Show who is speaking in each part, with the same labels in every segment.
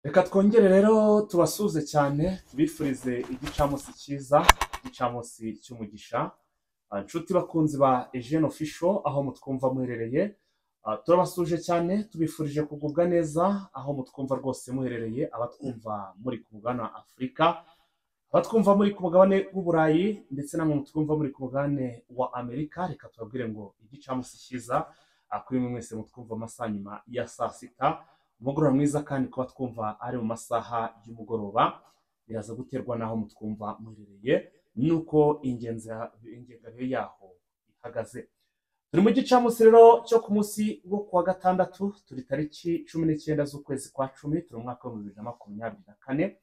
Speaker 1: Reka twongere rero tubasuze cyane tubifurize igicamunsi cyiza, igicamunsi cy'umugisha. Inshuti bakunzi ba Eugene Official aho mutwumva muherereye, turabasuje cyane tubifurije kugubwa neza aho mutwumva rwose muherereye, abatwumva muri ku mugabane wa Afurika, abatwumva muri ku mugabane w'Uburayi ndetse namwe mutwumva muri ku mugabane wa Amerika. Reka tubabwire ngo igicamunsi cyiza kuri mwe mwese mutwumva amasaha nyuma ya saa sita. Umugoroba mwiza kandi kuba twumva ari mu masaha y'umugoroba biraza guterwa n'aho mutwumva muherereye nuko ingengabihe yaho ihagaze. Turi mu gicamunsi rero cyo ku munsi wo kuwa gatandatu, turi tariki 19 z'ukwezi kwa 10, turi mu mwaka wa 2024.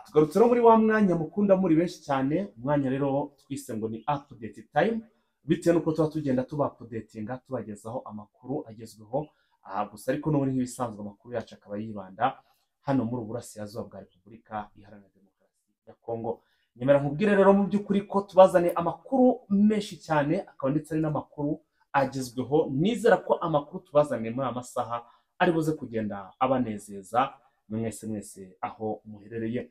Speaker 1: Tugarutse rero muri wa mwanya mukunda muri benshi cyane, umwanya rero twise ngo ni update time, bitewe nuko tuba tugenda tuba-updatinga tubagezaho amakuru agezweho. Gusa ariko n'ubundi nk'ibisanzwe amakuru yacu akaba yibanda hano muri Uburasirazuba bwa Repubulika Iharanira Demokarasi ya Kongo. Nyemera nkubwire rero mu by'ukuri ko tubazane amakuru menshi cyane, akaba ndetse ari n'amakuru agezweho. Nizera ko amakuru tubazaniye muri amasaha ari buze kugenda abanezeza mwese aho muherereye.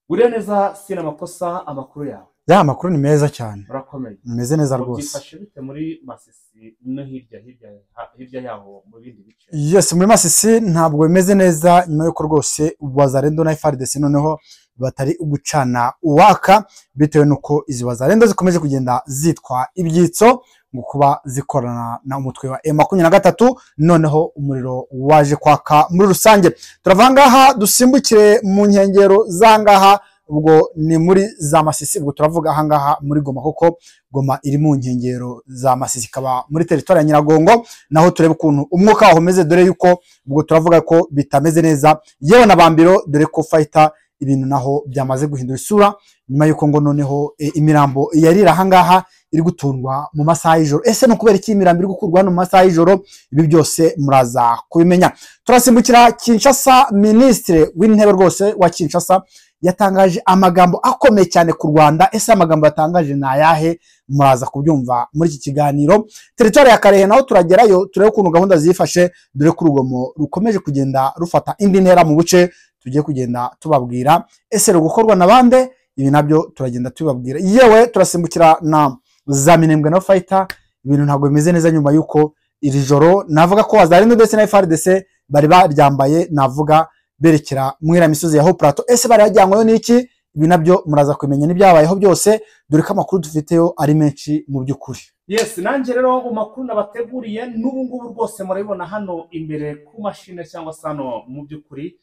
Speaker 1: Uriya neza sina makosa amakuru yawe.
Speaker 2: Ya makuru ni meza cyane.
Speaker 1: Urakomeye.
Speaker 2: Meze neza rwose.
Speaker 1: Byifashe bite muri Masisi no hirya yaho mu bindi bice?
Speaker 2: Yes, muri Masisi ntabwo bimeze neza nyuma yuko rwose Wazalendo na FARDC noneho batari ugucana uwaka, bitewe nuko izi Wazalendo zikomeje kugenda zitwa ibyitso ngo kuba zikorana na umutwe wa M23, noneho umuriro waje kwaka muri rusange. Turavangaha dusimbukire mu nkengero zangaha, ubwo ni muri za Masisi, ubwo turavuga ahangaha muri Goma, kuko Goma iri mu nkengero za Masisi, ikaba muri territoire ya Nyiragongo. Naho turebe ukuntu umwuka waho umeze, dore yuko ubwo turavuga ko bitameze neza, yewe na Bambiro, dore ko fighter ibintu naho byamaze guhindura isura nyuma yuko ngo noneho imirambo yarira ahangaha iri gutundwa mu masaha y'ijoro. Ese no kubera iki imirambo iri gukurwa hano mu masaha y'ijoro? Ibi byose muraza kubimenya. Turasimbukira Kinshasa. Ministre w'intebe rwose wa Kinshasa yatangaje amagambo akomeye cyane ku Rwanda. Ese amagambo yatangaje na yahe? Muraza kubyumva muri iki kiganiro. Territoire ya Karehe naho turagerayo, turebe ukuntu gahunda zifashe, dore ko urugomo rukomeje kugenda rufata indi ntera mu buce tugiye kugenda tubabwira. Ese rugukorwa na bande? Ibi nabyo turagenda tubabwira. Yewe turasimbukira na za Minembwe na fighter. Ibintu ntabwo bimeze neza nyuma yuko iri joro navuga ko Wazalendo ndetse na FARDC bari baryambaye, navuga berekera mwira misozi ya Haut Plateau. Ese bari yajyanyweyo n'iki? Ibi nabyo muraza kumenya n'ibyabayeho byose, dore ko amakuru dufiteyo ari menshi mu by'ukuri.
Speaker 1: Yes, nanjye rero mu makuru nabateguriye n'ubu ngubu rwose murabibona hano imbere ku mashine cyangwa se hano mu by'ukuri.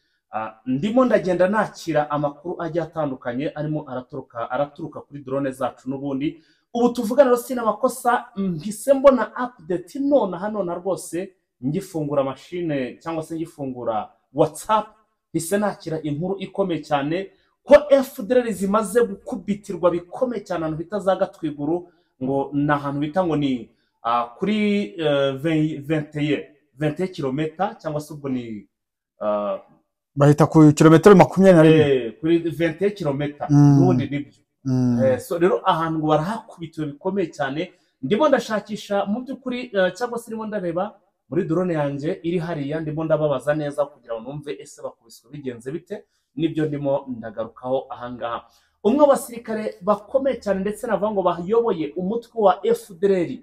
Speaker 1: Ndimo ndagenda nakira amakuru ajya atandukanye arimo araturuka kuri drone zacu. N'ubundi ubu tuvugana rero sina makosa, mpise mbona update none rwose ngifungura mashine cyangwa se ngifungura WhatsApp, mpise nakira inkuru ikomeye cyane ko FDLR zimaze gukubitirwa bikomeye cyane ahantu bita za Gatwiguru, ngo ni ahantu bita ngo ni kuri 21 km cyangwa se ubwo ni
Speaker 2: bahita ku kilometero 21
Speaker 1: kuri 21 km n'ubundi nibyo. So rero ahantu ngo barahakubitiwe bikomeye cyane. Ndimo ndashakisha mu by'ukuri cyangwa se ndimo ndareba muri drone yanjye iri hariya, ndimo ndababaza neza kugira ngo numve ese bakubiswe bigenze bite. Nibyo ndimo ndagarukaho ahangaha. Umwe w'abasirikare bakomeye cyane ndetse navuga ngo bayoboye umutwe wa FDLR,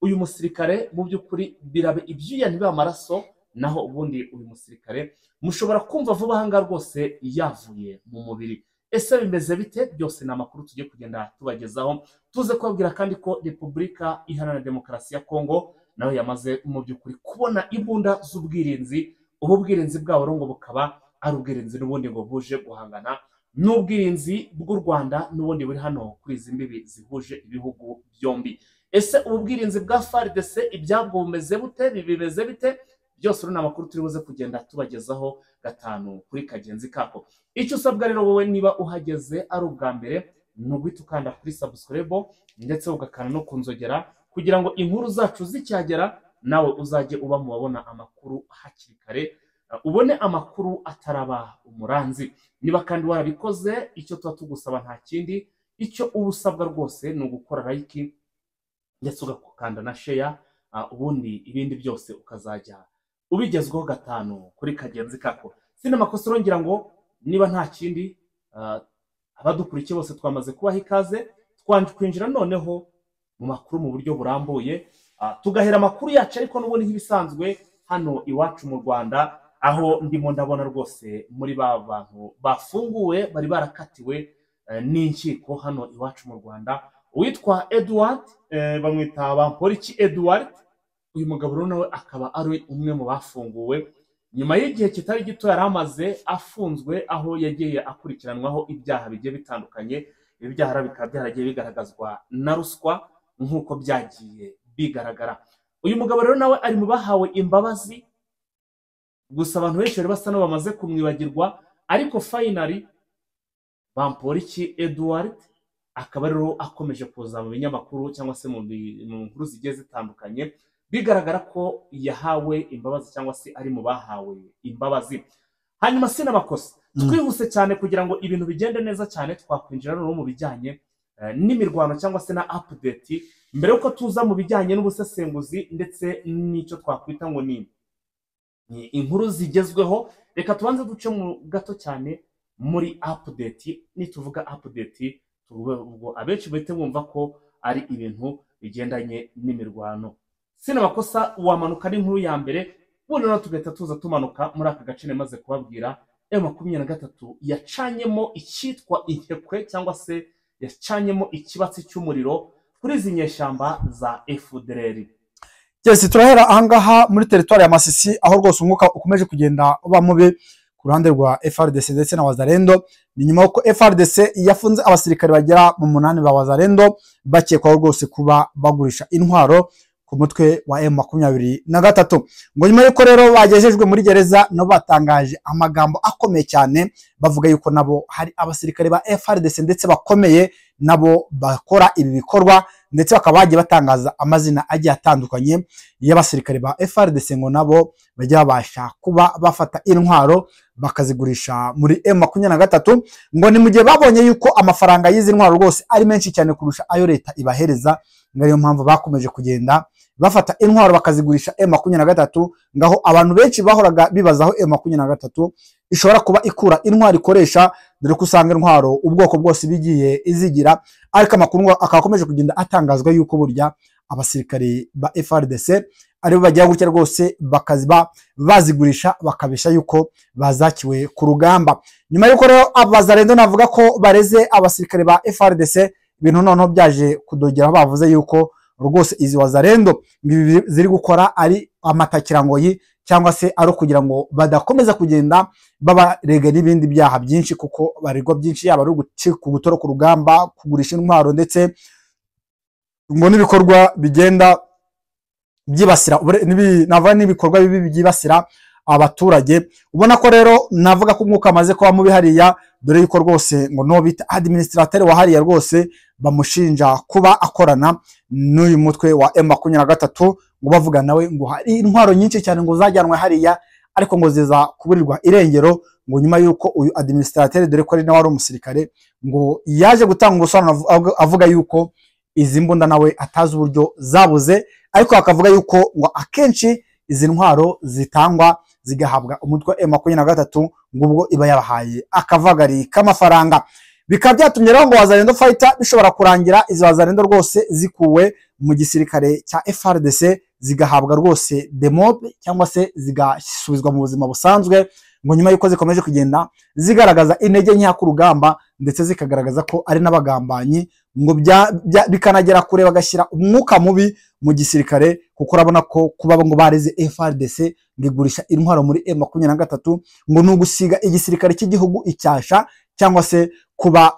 Speaker 1: uyu musirikare mu by'ukuri birabe ibyuya ntibe amaraso, naho ubundi uyu musirikare mushobora kumva vuba ahangaha rwose yavuye mu mubiri. Ese bimeze bite? Byose ni amakuru tugiye kugenda tubagezaho. Tuze kubabwira kandi ko Repubulika Iharanira Demokarasi ya Kongo nawe yamaze mu by'ukuri kubona imbunda z'ubwirinzi. Ubu bwirinzi bwabo ngo bukaba ari ubwirinzi n'ubundi ngo buje guhangana n'ubwirinzi bw'u Rwanda n'ubundi buri hano kuri izi mbibi zihuje ibihugu byombi. Ese ubu bwirinzi bwa FARDC ibyabwo bumeze bute? Bimeze bite? Byose rero amakuru turi buze kugenda tubagezaho gatanu kuri kagenzi kako. Icyo usabwa rero wowe niba uhageze ari ubwa mbere, ni uguhita ukanda kuri subscribe ndetse ugakana no kunzogera kugira ngo inkuru zacu zicyagera nawe uzajye uba mu babona amakuru hakiri kare, ubone amakuru ataraba umuranzi. Niba kandi warabikoze, icyo tuba tugusaba nta kindi, icyo uba usabwa rwose ni ugukora like ndetse ugakanda na share, ubundi ibindi byose ukazajya ubigezweho gatanu kuri kagenzi kako. Sinamakosa ngira ngo niba nta kindi abadukurikiye bose twamaze kubaha ikaze kwinjira noneho mu makuru mu buryo burambuye, tugahera amakuru yacu ariko n'ubundi nk'ibisanzwe hano iwacu mu Rwanda, aho ndimo ndabona rwose muri ba bantu bafunguwe bari barakatiwe n'inkiko hano iwacu mu Rwanda, uwitwa Edward bamwita Bamporiki Edward. Uyu mugabo rero nawe akaba ari umwe mu bafunguwe nyuma y'igihe kitari gito yari amaze afunzwe, aho yagiye akurikiranwaho ibyaha bigiye bitandukanye. Ibi byaha bikaba byaragiye bigaragazwa na ruswa nk'uko byagiye bigaragara. Uyu mugabo rero nawe ari mu bahawe imbabazi, gusa abantu benshi bari basa n'abamaze kumwibagirwa, ariko finally Bamporiki Edward akaba rero akomeje kuza mu binyamakuru cyangwa se mu nkuru zigiye zitandukanye, bigaragara ko yahawe imbabazi cyangwa se ari mu bahawe imbabazi. Hanyuma Sinamakosa twihuse cyane kugira ngo ibintu bigende neza cyane, twakwinjira no mu bijyanye n'imirwano cyangwa se na update, mbere yuko tuza mu bijyanye n'ubusesenguzi ndetse n'icyo twakwita ngo ni inkuru zigezweho. Reka tubanze duce mu gato cyane muri update. Nituvuga update ubwo abenshi bahite bumva ko ari ibintu bigendanye n'imirwano. Sinamakosa wamanuka n'inkuru ya mbere, bundi no tugahita tuza tumanuka muri aka gace nemaze kubabwira. M23 yacanyemo icyitwa inkekwe cyangwa se yacanyemo ikibatsi cy'umuriro kuri izi nyeshyamba za FDLR.
Speaker 2: Yes, turahera ahangaha muri territoire ya Masisi, aho rwose umwuka ukomeje kugenda uba mubi ku ruhande rwa FARDC ndetse na Wazalendo. Ni nyuma ko FARDC yafunze abasirikare bagera mu 8 ba Wazalendo bakekwaho rwose kuba bagurisha intwaro ku mutwe wa M23. Ngo nyuma yuko rero bagejejwe muri gereza, no batangaje amagambo akomeye cyane bavuga yuko nabo hari abasirikare ba FARDC ndetse bakomeye nabo bakora ibi bikorwa, ndetse bakaba bagiye batangaza amazina agiye atandukanye y'abasirikare ba FARDC ngo nabo bajya babasha kuba bafata intwaro bakazigurisha muri M23. Ngo ni mu gihe babonye yuko amafaranga y'izi ntwaro rwose ari menshi cyane kurusha ayo leta ibahereza, ngariyo mpamvu bakomeje kugenda bafata intwaro bakazigurisha M23. Ngaho abantu benshi bahoraga bibazaho M23 ishobora kuba ikura intwaro ikoresha, dore ko usanga intwaro ubwoko bwose bigiye izigira, ariko amakuru akakomeje kugenda atangazwa yuko burya abasirikare ba FARDC aribo bajya gutya rwose bakaziba bazigurisha bakabesha yuko bazakiwe ku rugamba. Nyuma yuko rero Abazalendo navuga ko bareze abasirikare ba FARDC, ibintu noneho byaje kudogera bavuze yuko rwose izi Wazalendo ziri gukora ari amatakirangoyi cyangwa se ari kugira ngo badakomeza kugenda babarega n'ibindi byaha byinshi, kuko baregwa byinshi, yaba ari gutoro ku rugamba, kugurisha intwaro ndetse ngo n'ibikorwa bigenda byibasira n'ibikorwa bibi byibasira abaturage. Ubona ko rero navuga ko umwuka amaze kuba mubi hariya, dore yuko rwose ngo no bita administrateur wa hariya rwose bamushinja kuba akorana n'uyu mutwe wa M23, ngo bavuga nawe ngo hari intwaro nyinshi cyane ngo zajyanwe hariya, ariko ngo ziza kuburirwa irengero. Ngo nyuma yuko uyu administrateur, dore ko ari nawe ari umusirikare, ngo yaje gutanga ubusobanuro avuga yuko izi mbunda nawe atazi uburyo zabuze, ariko akavuga yuko ngo akenshi izi ntwaro zitangwa zigahabwa umutwe M23 ngo ubwo iba yabahaye akavagari k'amafaranga. Bikaba byatumye rero ngo Wazalendo fighter bishobora kurangira izi Wazalendo rwose zikuwe mu gisirikare cya FARDC zigahabwa rwose demob cyangwa se zigasubizwa mu buzima busanzwe, ngo nyuma yuko zikomeje kugenda zigaragaza intege nke ku rugamba ndetse zikagaragaza ko ari n'abagambanyi, ngo bikanagera kure bagashyira umwuka mubi mu gisirikare, kuko urabona ko kuba ngo bareze FARDC ngigurisha intwaro muri M23 ngo nugusiga igisirikare cy'igihugu icyasha cyangwa se kuba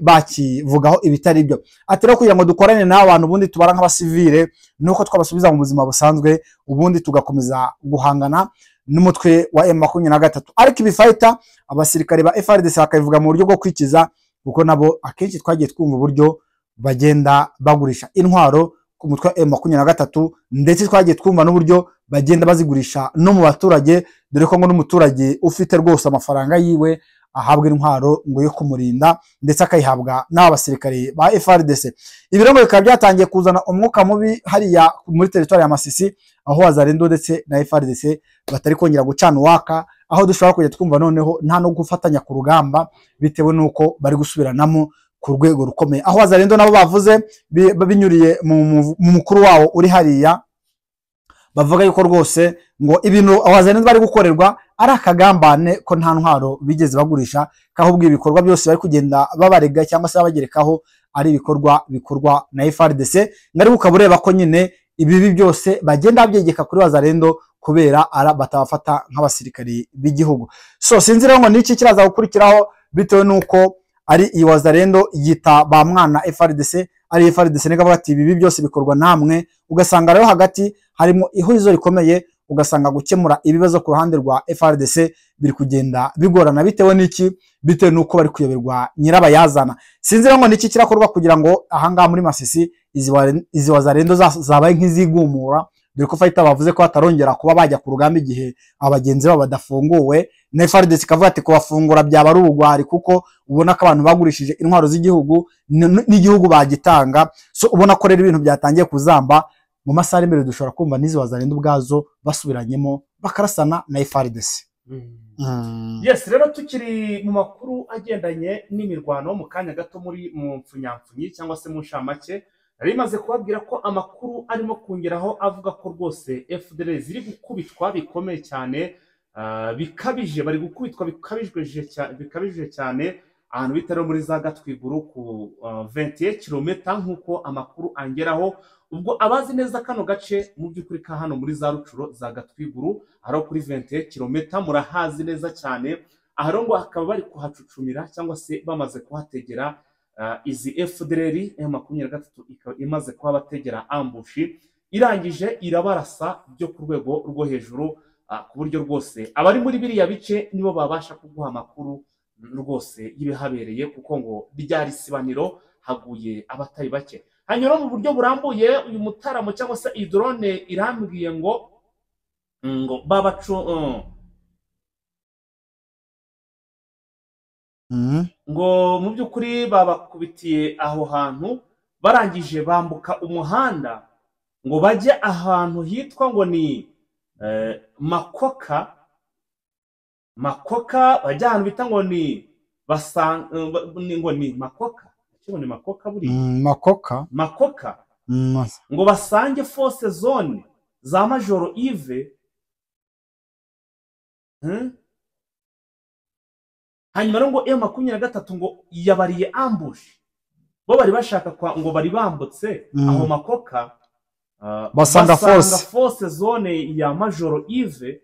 Speaker 2: bakivugaho ibitari byo. Ati rero kugira ngo dukorane n'abantu ubundi tubara nk'abasivile nuko twabasubiza mu buzima busanzwe, ubundi tugakomeza guhangana n'umutwe wa M23. Ariko ibi fighter abasirikare ba FARDC bakabivuga mu buryo bwo kwikiza, kuko nabo akenshi twagiye twumva uburyo bagenda bagurisha intwaro ku mutwe wa M23, ndetse twagiye twumva n'uburyo bagenda bazigurisha no mu baturage, dore ko ngo n'umuturage ufite rwose amafaranga yiwe ahabwa intwaro ngo yo kumurinda ndetse akayihabwa n'abasirikare ba FARDC. Ibi rero bikaba byatangiye kuzana umwuka mubi hariya muri territoire ya Masisi, aho Wazalendo ndetse na FARDC batari kongera gucana uwaka, aho dushobora kujya twumva noneho nta no gufatanya ku rugamba bitewe n'uko bari gusubiranamo ku rwego rukomeye, aho Wazalendo nabo bavuze binyuriye mu mukuru wawo uri hariya, bavuga yuko rwose ngo ibintu Wazalendo bari gukorerwa ari akagambane, ko nta ntwaro bigeze bagurisha, kahubwo ibikorwa byose bari kugenda babarega cyangwa se babagerekaho ari ibikorwa bikorwa na FARDC, ngari ukaba ureba ko nyine ibibi byose bagenda babyegeka kuri Wazalendo kubera batabafata nk'abasirikari b'igihugu. So sinzi rero ngo niki kiraza gukurikiraho bitewe nuko ari iyi Wazalendo yita ba mwana FARDC, ari FARDC nikavuga ati ibibi byose bikorwa namwe, ugasanga rero hagati harimo ihurizo rikomeye, ugasanga gukemura ibibazo ku ruhande rwa FARDC biri kugenda bigorana bitewe n'iki, bitewe nuko bari kuyoberwa nyirabayazana. Sinzi rero ngo niki kirakorwa kugira ngo ahangaha muri Masisi izi Wazalendo zabaye nk'izigumura, dore ko Fighter bavuze ko batarongera kuba bajya ku rugamba igihe abagenzi babo badafunguwe, na FARDC kavuga ati kubafungura byaba ari ubugwari, kuko ubona ko abantu bagurishije intwaro z'igihugu n'igihugu bagitanga. So ubona ko rero ibintu byatangiye kuzamba, mu masaha imbere dushobora kumva n'izi Wazalendo ubwazo basubiranyemo bakarasana na FARDC.
Speaker 1: Yes, rero tukiri mu makuru agendanye n'imirwano mu kanya gato muri mu mpfunyamfunyi cyangwa se mu nshamake, nari maze kubabwira ko amakuru arimo kongeraho avuga ko rwose FDL ziri gukubitwa bikomeye cyane, bikabije, bari gukubitwa bikabije cyane ahantu bitaro muri za Gatwiguru ku 21 km nkuko amakuru angeraho. Ubwo abazi neza kano gace mu by'ukuri ka hano muri za Rucuro za Gatwiguru aho kuri 21 km murahazi neza cyane, aho ngo akaba bari kuhacucumira cyangwa se bamaze kuhategera izi FDL M23 ikaba imaze kuba bategera ambushi, irangije irabarasa byo ku rwego rwo hejuru, ku buryo rwose abari muri biriya bice nibo babasha kuguha amakuru rwose yibihabereye, kuko ngo byari sibaniro haguye abatari bake. Hanyuma mu buryo burambuye uyu mutaramo cyangwa se iyi drone irambwiye ngo babacu ngo mu by'ukuri babakubitiye aho hantu, barangije bambuka umuhanda ngo bajye ahantu hitwa ngo ni Makoka, bajya ahantu bita ngo ni ngo ni Makoka, ni Makoka buri Makoka ngo basange force zone za Majoro Yves. Hanyuma ngo M23 ngo yabariye ambush, bo bari bashaka ngo bari bambutse aho Makoka,
Speaker 2: basanga
Speaker 1: force zone ya Majoro Yves.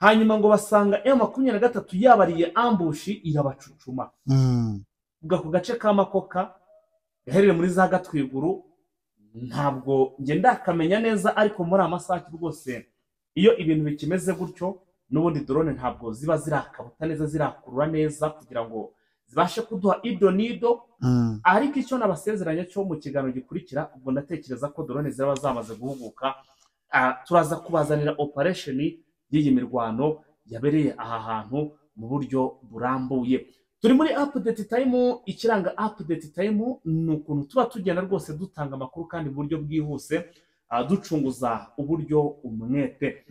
Speaker 1: Hanyuma ngo basanga M23 yabariye ambush irabacucuma. Ubwo ku gace ka Makoka gaherereye muri za Gatwiguru ntabwo nge ndakamenya neza, ariko muri amasaha rwose iyo ibintu bikimeze gutyo n'ubundi drone ntabwo ziba zirakabuta neza, zirakurura neza kugira ngo zibashe kuduha ibyo nido. Ariko icyo nabasezeranye cyo mu kiganiro gikurikira, ubwo ndatekereza ko drone zaba zamaze guhuguka, turaza kubazanira operation y'iyi mirwano yabereye aha hantu mu buryo burambuye. Turi muri update time, ikiranga update time ni ukuntu tuba tugenda rwose dutanga amakuru kandi mu buryo bwihuse, ducunguza uburyo umwete.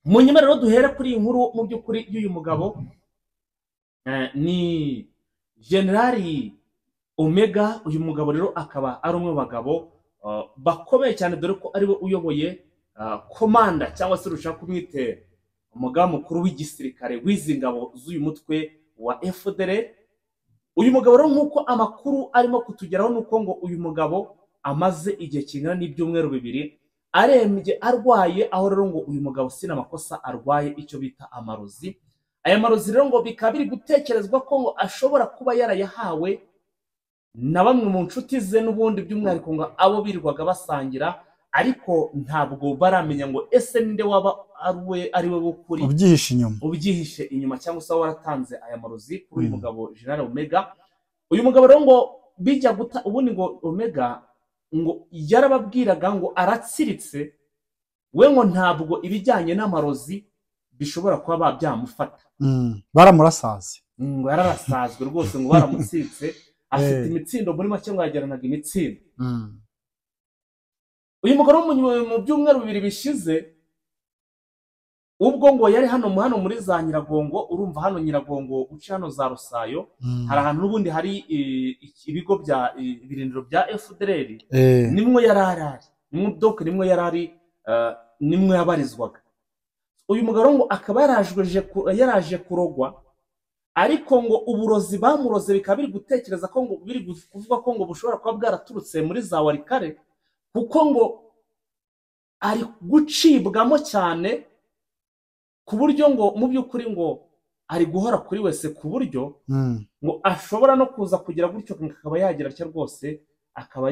Speaker 1: Mu nyuma rero duhere kuri iyi nkuru mu by'ukuri y'uyu mugabo, ni Generali Omega. Uyu mugabo rero akaba ari umwe mu bagabo bakomeye cyane, dore ko ariwe uyoboye komanda cyangwa se rushaka kumwite umugaba mukuru w'igisirikare w'izi ngabo z'uyu mutwe wa FDL. Uyu mugabo rero nk'uko amakuru arimo kutugeraho nuko ngo uyu mugabo amaze igihe kingana n'ibyumweru 2 arembye arwaye, aho rero ngo uyu mugabo sina makosa arwaye icyo bita amarozi. Aya marozi rero ngo bikaba biri gutekerezwa ko ngo ashobora kuba yarayahawe na bamwe mu nshuti ze, n'ubundi by'umwihariko ngo abo birirwaga basangira, ariko ntabwo baramenya ngo ese ninde waba ari we w'ukuri ubyihishe inyuma cyangwa se waratanze aya marozi kuri uyu mugabo General Omega. Uyu mugabo rero ngo bijya guta ubundi ngo Omega ngo yarababwiraga ngo aratsiritse, we ngo ntabwo ibijyanye n'amarozi bishobora kuba babyamufata.
Speaker 2: Baramurasaze,
Speaker 1: ngo yararasazwe rwose, ngo baramutsiritse, afite imitsindo muri make ngo yageranaga imitsindo. Uyu mugabo mu byumweru 2 bishize ubwo ngo yari hano muri za Nyiragongo, urumva hano Nyiragongo uci hano za Rusayo, hari ahantu n'ubundi hari ibigo bya ibirindiro bya FDLR, nimwe yarari nimwe yarari nimwe yabarizwaga. Uyu mugabo ngo akaba yaraje kurogwa, ariko ngo uburozi bamuroze bikaba biri gutekereza ko ngo biri kuvuga ko ngo bushobora kuba bwaraturutse muri za Warikare, kuko ngo ari gucibwamo cyane ku buryo ngo mu by'ukuri ngo ari guhora kuri wese, ku buryo ngo ashobora no kuza kugira gutyo akaba yagira cyo rwose akaba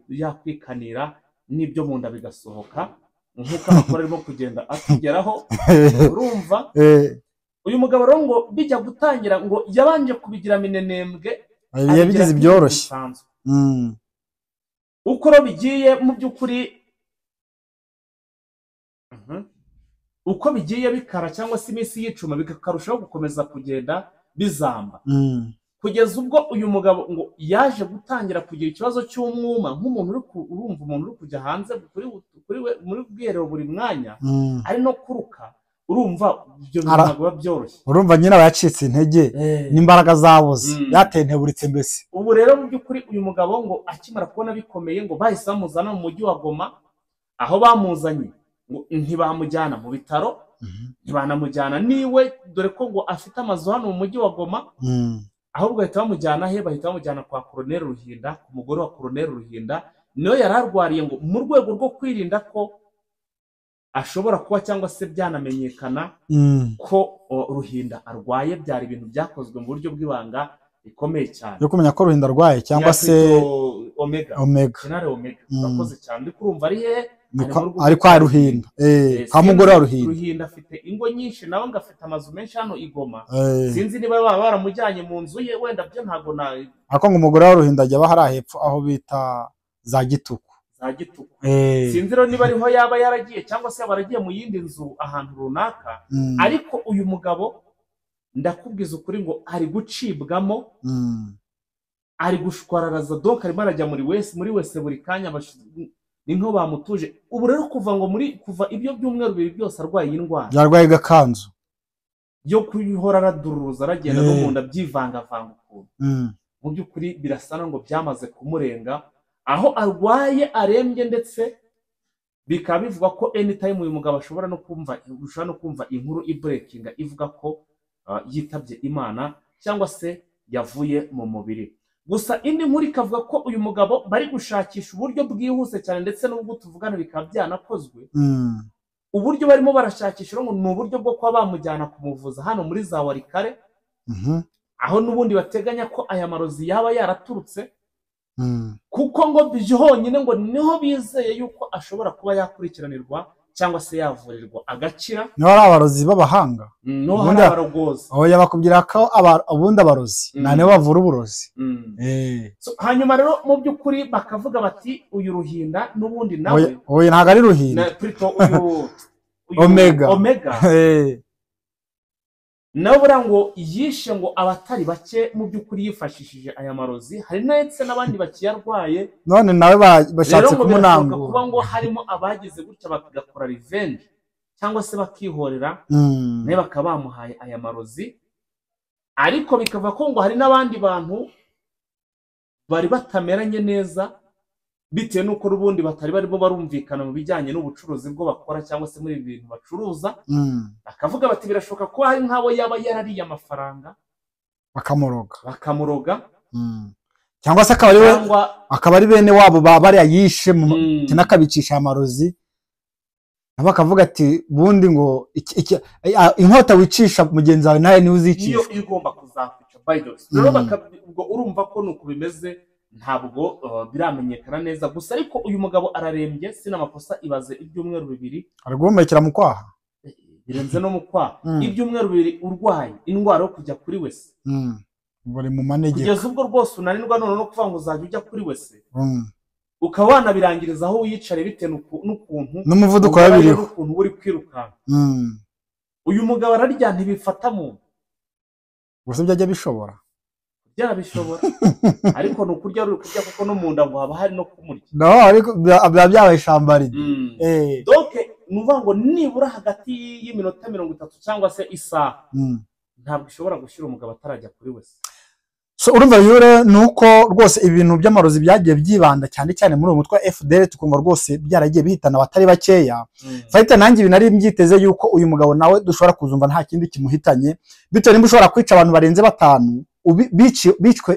Speaker 1: yakwikanira n'ibyo mu nda bigasohoka, nk'uko abakora arimo kugenda atugeraho. Urumva uyu mugabo rero ngo bijya gutangira ngo yabanje kubigira minenembwe,
Speaker 2: yabigize ibyoroshye.
Speaker 1: Uko ro bigiye mu by'ukuri uko bigiye bikara cyangwa se iminsi y'icuma bikarushaho gukomeza kugenda bizamba, kugeza ubwo uyu mugabo ngo yaje gutangira kugira ikibazo cy'umwuma, nk'umuntu urumva umuntu uri kujya hanze muri bwiherero buri mwanya ari no kuruka. Urumva ibyo bintu biba byoroshye,
Speaker 2: urumva nyine yacitse intege n'imbaraga zabuze, yatenteburitse mbese.
Speaker 1: Ubu rero mu by'ukuri uyu mugabo ngo akimara kubona bikomeye ngo bahise bamuzana mu mujyi wa Goma. Aho bamuzanye ngo ntibamujyana mu bitaro, ntibanamujyana niwe, dore ko ngo afite amazu hano mu mujyi wa Goma, ahubwo bahita bamujyana bahita bamujyana kwa Colonel Ruhinda, ku mugore wa Colonel Ruhinda. Niyo yararwariye ngo mu rwego rwo kwirinda ko ashobora kuba cyangwa se byanamenyekana ko Ruhinda arwaye. Byari ibintu byakozwe mu buryo bw'ibanga rikomeye cyane
Speaker 2: yo kumenya ko Ruhinda arwaye, cyangwa se
Speaker 1: Omega General Omega akoze cyane. Ndi kurumva ari he
Speaker 2: ari kwa Ruhinda, kwa mugore wa Ruhinda.
Speaker 1: Ruhinda afite ingo nyinshi, nawe ngafite amazu menshi hano Igoma. Sinzi niba baba baramujyanye mu nzu ye, wenda byo ntago
Speaker 2: ako ngo umugore wa Ruhinda ajya bahara hepfo aho bita za Gituku.
Speaker 1: Sinzi rero niba ariho yaba yaragiye cyangwa se yabaragiye mu yindi nzu ahantu runaka. Ariko uyu mugabo ndakubwiza ukuri ngo ari gucibwamo, ari gushwararaza, donc arimo arajya muri wese buri kanya, ni nko bamutuje. Ubu rero kuva ibyo byumweru bibiri byose arwaye iyi ndwara,
Speaker 2: yarwaye gakanzu
Speaker 1: yo kuyihora araduruza, aragenda no mu nda byivangavanga ukuntu. Mu by'ukuri birasana ngo byamaze kumurenga, aho arwaye arembye, ndetse bikaba bivuga ko anytime uyu mugabo ashobora no kumva inkuru ibreakinga ivuga ko yitabye Imana cyangwa se yavuye mu mubiri. Gusa indi nkuru ikavuga ko uyu mugabo bari gushakisha uburyo bwihuse cyane, ndetse n'ubwo tuvugana bikaba byanakozwe. Uburyo barimo barashakisha ngo ni uburyo bwo kuba bamujyana kumuvuza hano muri za Warikare, aho n'ubundi bateganya ko aya marozi yaba yaraturutse, kuko ngo byonyine ngo niho bizeye yuko ashobora kuba yakurikiranirwa cyangwa se yavurirwa agakira.
Speaker 2: Niho ari abarozi b'abahanga,
Speaker 1: no hari abarogozi.
Speaker 2: Oya, bakubwira ko ubundi abarozi nibo bavura uburozi.
Speaker 1: Hanyuma rero mu by'ukuri bakavuga bati uyu Ruhinda n'ubundi nawe,
Speaker 2: oya ntabwo ari Ruhinda,
Speaker 1: uyu
Speaker 2: Omega
Speaker 1: nawe buriya ngo yishe ngo abatari bake mu by'ukuri yifashishije aya marozi. Hari ndetse n'abandi bakiyarwaye,
Speaker 2: none nawe bashatse kumunangura.
Speaker 1: Kuba ngo harimo abagize gutya bagakora revenge cyangwa se bakihorera, nawe bakaba bamuhaye aya marozi. Ariko bikava ko ngo hari n'abandi bantu bari batameranye neza, bitewe n'uko ubundi batari barimo barumvikana mu bijyanye n'ubucuruzi bwo bakora cyangwa se muri ibi bintu bacuruza. Bakavuga bati birashoboka ko hari nk'abo yaba yarariye amafaranga bakamuroga,
Speaker 2: cyangwa se akaba ari bene wabo bariya yishe n'akabicisha amarozi, nabo bakavuga ati bundi ngo inkota wicisha mugenzi wawe nawe niwe uzicisha,
Speaker 1: niyo igomba kuzakwica. Rero ubwo urumva ko nuko bimeze, ntabwo biramenyekana neza. Gusa ariko uyu mugabo ararembye, sina amakosa, ibaze ibyumweru bibiri
Speaker 2: ari guhumekera mu kwaha,
Speaker 1: birenze no mu kwaha. Ibyumweru bibiri urwaye indwara yo kujya kuri wese,
Speaker 2: bari mu manegeka,
Speaker 1: kugeza ubwo rwose unanirwa none no kuvuga ngo uzajya ujya kuri wese, ukaba wanabirangiriza aho wiyicare bitewe n'ukuntu
Speaker 2: n'umuvuduko wabiriho,
Speaker 1: n'ukuntu uri kwirukanka. Uyu mugabo ararya ntibifata mu
Speaker 2: gusa byajya bishobora
Speaker 1: byabishobora, ariko ni ukurya kurya kuko no mu nda ngo haba hari no kumurya.
Speaker 2: Ariko byabaye ishambari.
Speaker 1: Donc nuvuga ngo nibura hagati y'iminota 30 cyangwa se isaha ntabwo ishobora gushyira umugabo atarajya kuri wese.
Speaker 2: So urumva yure nuko rwose ibintu by'amarozi byagiye byibanda cyane cyane muri uwo mutwe FDL, tukumva rwose byaragiye bihitana abatari bakeya. Fighter nanjye binari mbyiteze yuko uyu mugabo nawe dushobora kuzumva nta kindi kimuhitanye, bitewe nimba ushobora kwica abantu barenze 5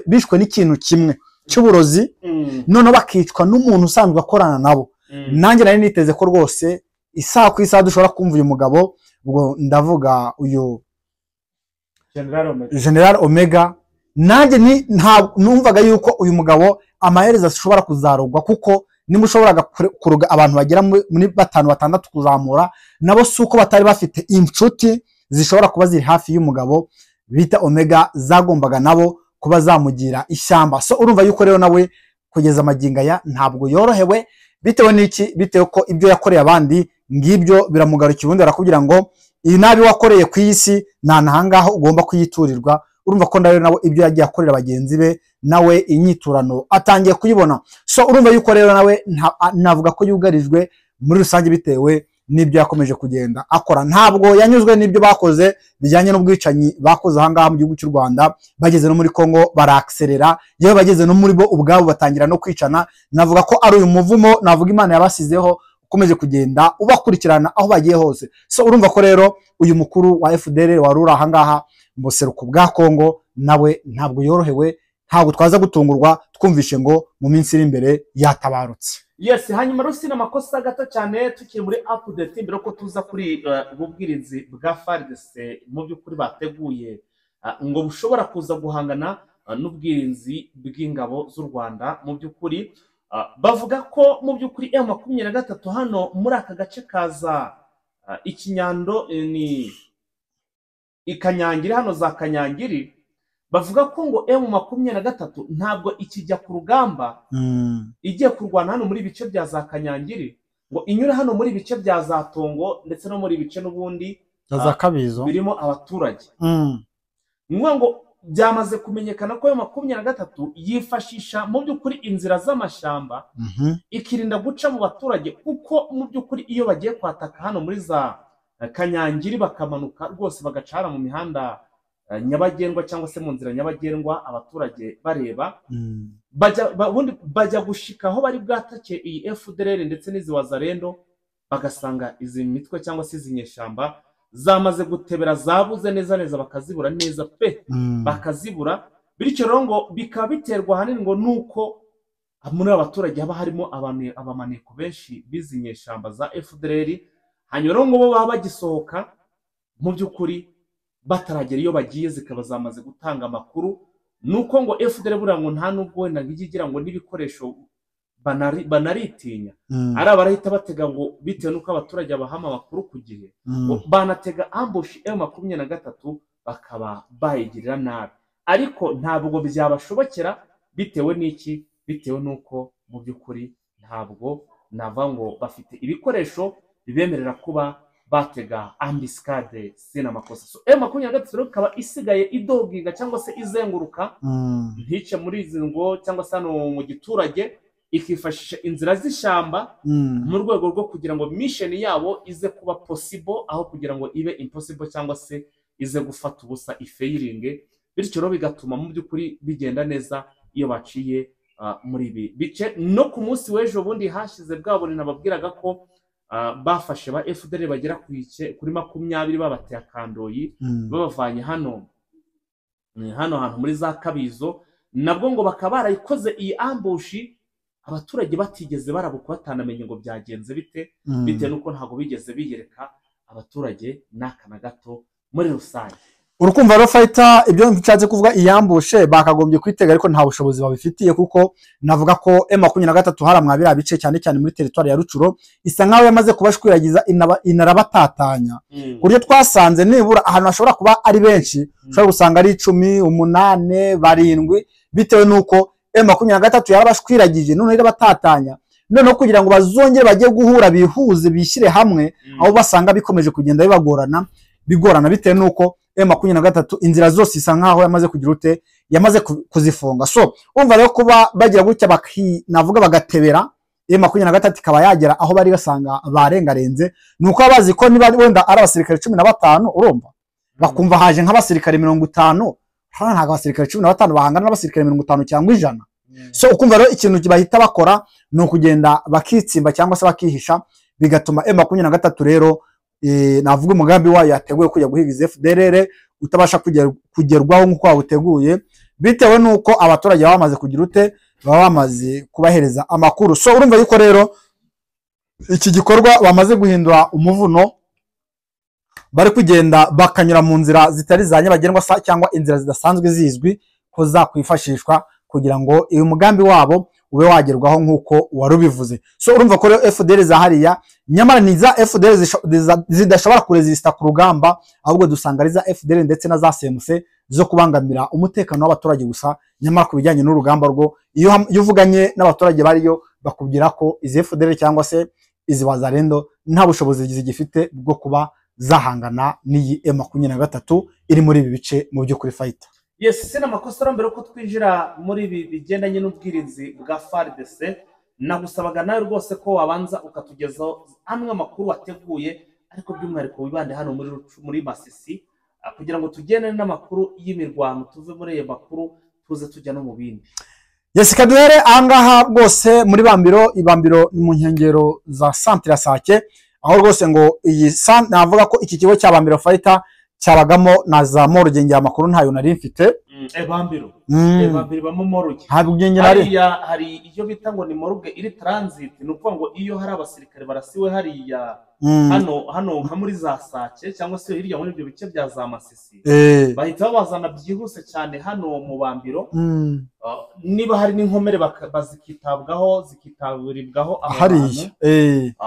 Speaker 2: bicwe n'ikintu kimwe cy'uburozi, none bakicwa n'umuntu usanzwe akorana nabo. Nanjye nari niteze ko rwose isaha ku isaha dushobora kumva uyu mugabo, ubwo ndavuga uyu General Omega. Nanjye numvaga yuko uyu mugabo amaherezo ashobora kuzarogwa, kuko nimba ushobora kuruga abantu bagera muri 5-6 kuzamura, nabo suko batari bafite inshuti zishobora kuba ziri hafi y'umugabo bita Omega, zagombaga nabo kuba zamugira ishyamba. So urumva yuko rero nawe kugeza maginga ya ntabwo yorohewe, bitewe n'iki? Bitewe ko ibyo yakoreye abandi ngibyo biramugarukira, ubundi arakubwira ngo iyi nabi wakoreye ku isi nanahangaho ugomba kuyiturirwa. Urumva ko nawe ibyo yagiye akorera bagenzi be nawe inyiturano atangiye kuyibona. So urumva yuko rero nawe navuga ko yugarijwe muri rusange bitewe n'ibyo yakomeje kugenda akora. Ntabwo yanyuzwe n'ibyo bakoze bijyanye n'ubwicanyi bakoze ahangaha mu gihugu cy'u Rwanda, bageze no muri Kongo barakserera, yewe bageze no muri bo ubwabo batangira no kwicana. Navuga ko ari uyu muvumo, navuga Imana yabasizeho ukomeje kugenda ubakurikirana aho bagiye hose. So urumva ko rero uyu mukuru wa FDL warura ahangaha mu seruko bwa Kongo nawe ntabwo yorohewe, ntabwo twaza gutungurwa twumvishe ngo mu minsi iri imbere yatabarutse.
Speaker 1: Yes, hanyuma rusina amakosa gato cyane tukiri muri update mbere ko tuza kuri ububwirizi bwa FARDC mu by'ukuri bateguye ngo bushobora kuza guhangana n'ubwirinzi bw'ingabo z'u Rwanda. Mu by'ukuri bavuga ko mu by'ukuri M23 hano muri aka gace kaza Ikinyando ni Ikanyangiri, hano za Kanyangiri, bavuga ko ngo M23 ntabwo ikijya ku rugamba igiye kurwana hano muri bice bya za Kanyangiri, ngo inyura hano muri bice bya za Tongo ndetse no muri bice n'ubundi
Speaker 2: za Kabizo
Speaker 1: birimo abaturage. Ngo byamaze kumenyekana ko M23 yifashisha mu by'ukuri inzira z'amashamba ikirinda guca mu baturage, kuko mu by'ukuri iyo bagiye kwataka hano muri za Kanyangiri bakamanuka rwose bagacara mu mihanda nyabagendwa cyangwa se mu nzira nyabagendwa, abaturage bareba bajya gushika aho bari bwatake iyi FDL ndetse n'izi Wazalendo, bagasanga izi mitwe cyangwa se izi nyeshamba zamaze gutebera, zabuze neza bakazibura neza pe, bakazibura. Bityo rero ngo bikaba biterwa hanini ngo nuko muri abaturage haba harimo abamaneko benshi bizi nyeshamba za FDL. Hanyuma ngo bo baba bagisohoka mu by'ukuri bataragera iyo bagiye, zikaba zamaze gutanga amakuru nuko ngo FDL bura ngo nta nubwo wenda ngigira ngo n'ibikoresho banaritinya, ari abarahita batega ngo bitewe nuko abaturage bahama amakuru ku gihe, banatega ambush M23 bakaba bayigirira nabi. Ariko ntabwo byabashobokera bitewe n'iki? Bitewe nuko mu by'ukuri ntabwo nava ngo bafite ibikoresho bibemerera kuba batega ambiscade sina makosa. So M23 ikaba isigaye idoginga cyangwa se izenguruka ntice muri izi ngo cyangwa se hano mu giturage, ikifashisha inzira z'ishyamba mu rwego rwo kugira ngo mission yabo ize kuba possible aho kugira ngo ibe impossible cyangwa se ize gufata ubusa ifailing. Bityo rero bigatuma mu by'ukuri bigenda neza iyo baciye muri ibi bice. No ku munsi w'ejo bundi hashize bwabo nababwiraga ko bafashe ba FDL bagera kuri 20 babateye akandoyi babavanye hano hantu muri za Kabizo, nabwo ngo bakaba barayikoze iyi ambushi abaturage batigeze barabuka batanamenye ngo byagenze bite nuko ntago bigeze biyereka abaturage n'akana gato muri rusange.
Speaker 2: Urukumva ro Fighter ibyo nshatse kuvuga iyambushe bakagombye kwitega, ariko nta bushobozi babifitiye, kuko navuga ko M23 haramwabira bice cyane muri territoire ya Rucuro isa nkaho yamaze kubashwiragiza inarabatatanya. Kuriyo twasanze nibura ahantu hashobora kuba ari benshi, ushobora gusanga ari 10, 8, 7, bitewe nuko M23 yarabashwiragije none irabatatanya, none kugira ngo bazongere bajye guhura bihuze bishyire hamwe, aho basanga bikomeje kugenda bigorana bitewe nuko M23 inzira zose isa nkaho yamaze kugira ute, yamaze kuzifunga. So umva rero kuba bagira gutya navuga bagatebera M23 ikaba yagera aho bari basanga barengarenze nuko bazi ko niba wenda ari abasirikare 15 urumva bakumva haje nk'abasirikare 50 hano ntago abasirikare 15 bahangana n'abasirikare 50 cyangwa 100 so ukumva rero ikintu bahita bakora no kugenda bakitsimba cyangwa se bakihisha bigatuma M23 rero navuga umugambi wayo yateguye kujya guhiga FDLR utabasha kugerwaho nk'uko wabuteguye bitewe nuko abaturage bamaze kugira ute bamaze kubahereza amakuru. So urumva yuko rero iki gikorwa bamaze guhindura umuvuno bari kugenda bakanyura mu nzira zitari za nyabagendwa cyangwa inzira zidasanzwe zizwi ko zakwifashishwa kugira ngo uyu mugambi wabo ube wagerwaho nk'uko warubivuze. So urumva ko rero FDL zahariya nyamara ni za FDL zidashobora kuresista ku rugamba ahubwo dusanga ari za FDL ndetse na za CMC zo kubangamira umutekano w'abaturage gusa. Nyamara kubijyanye n'urugamba rwo iyo uvuganye n'abaturage bariyo bakubwira ko izi FDL cyangwa se izi Wazalendo nta bushobozi zigifite bwo kuba zahangana n'iyi M23 iri muri ibi bice mu byo kuri fight.
Speaker 1: Yes, sina makosa mbere ko twinjira muri ibi bigendanye n'ubwirinzi bwa FARDC nagusabaga nawe rwose ko wabanza ukatugezaho amwe amakuru wateguye ariko by'umwihariko wibande hano muri Masisi kugira ngo tugene n'amakuru y'imirwano tuve muri iyo makuru tuze tujya no mu bindi.
Speaker 2: Yes, kaduhere angaha rwose muri ibambiro ni mu nkengero za Centre Sake aho rwose ngo iyi navuga ko iki kigo cya Bambiro Fighter cyabagamo na za Morugenge amakuru ntayo nari mfite.
Speaker 1: Bambiro bamo Moruge
Speaker 2: ntabwo ugenge nari
Speaker 1: hari iyo bita ngo ni Moruge iri transit nuko ngo iyo hari abasirikare barasiwe hariya hano nka muri za Sake cyangwa se hirya muri ibyo bice bya za Masisi bahita babazana byihuse cyane hano mu Bambiro niba hari n'inkomere bazikitabwaho zikitaburirwaho
Speaker 2: hariya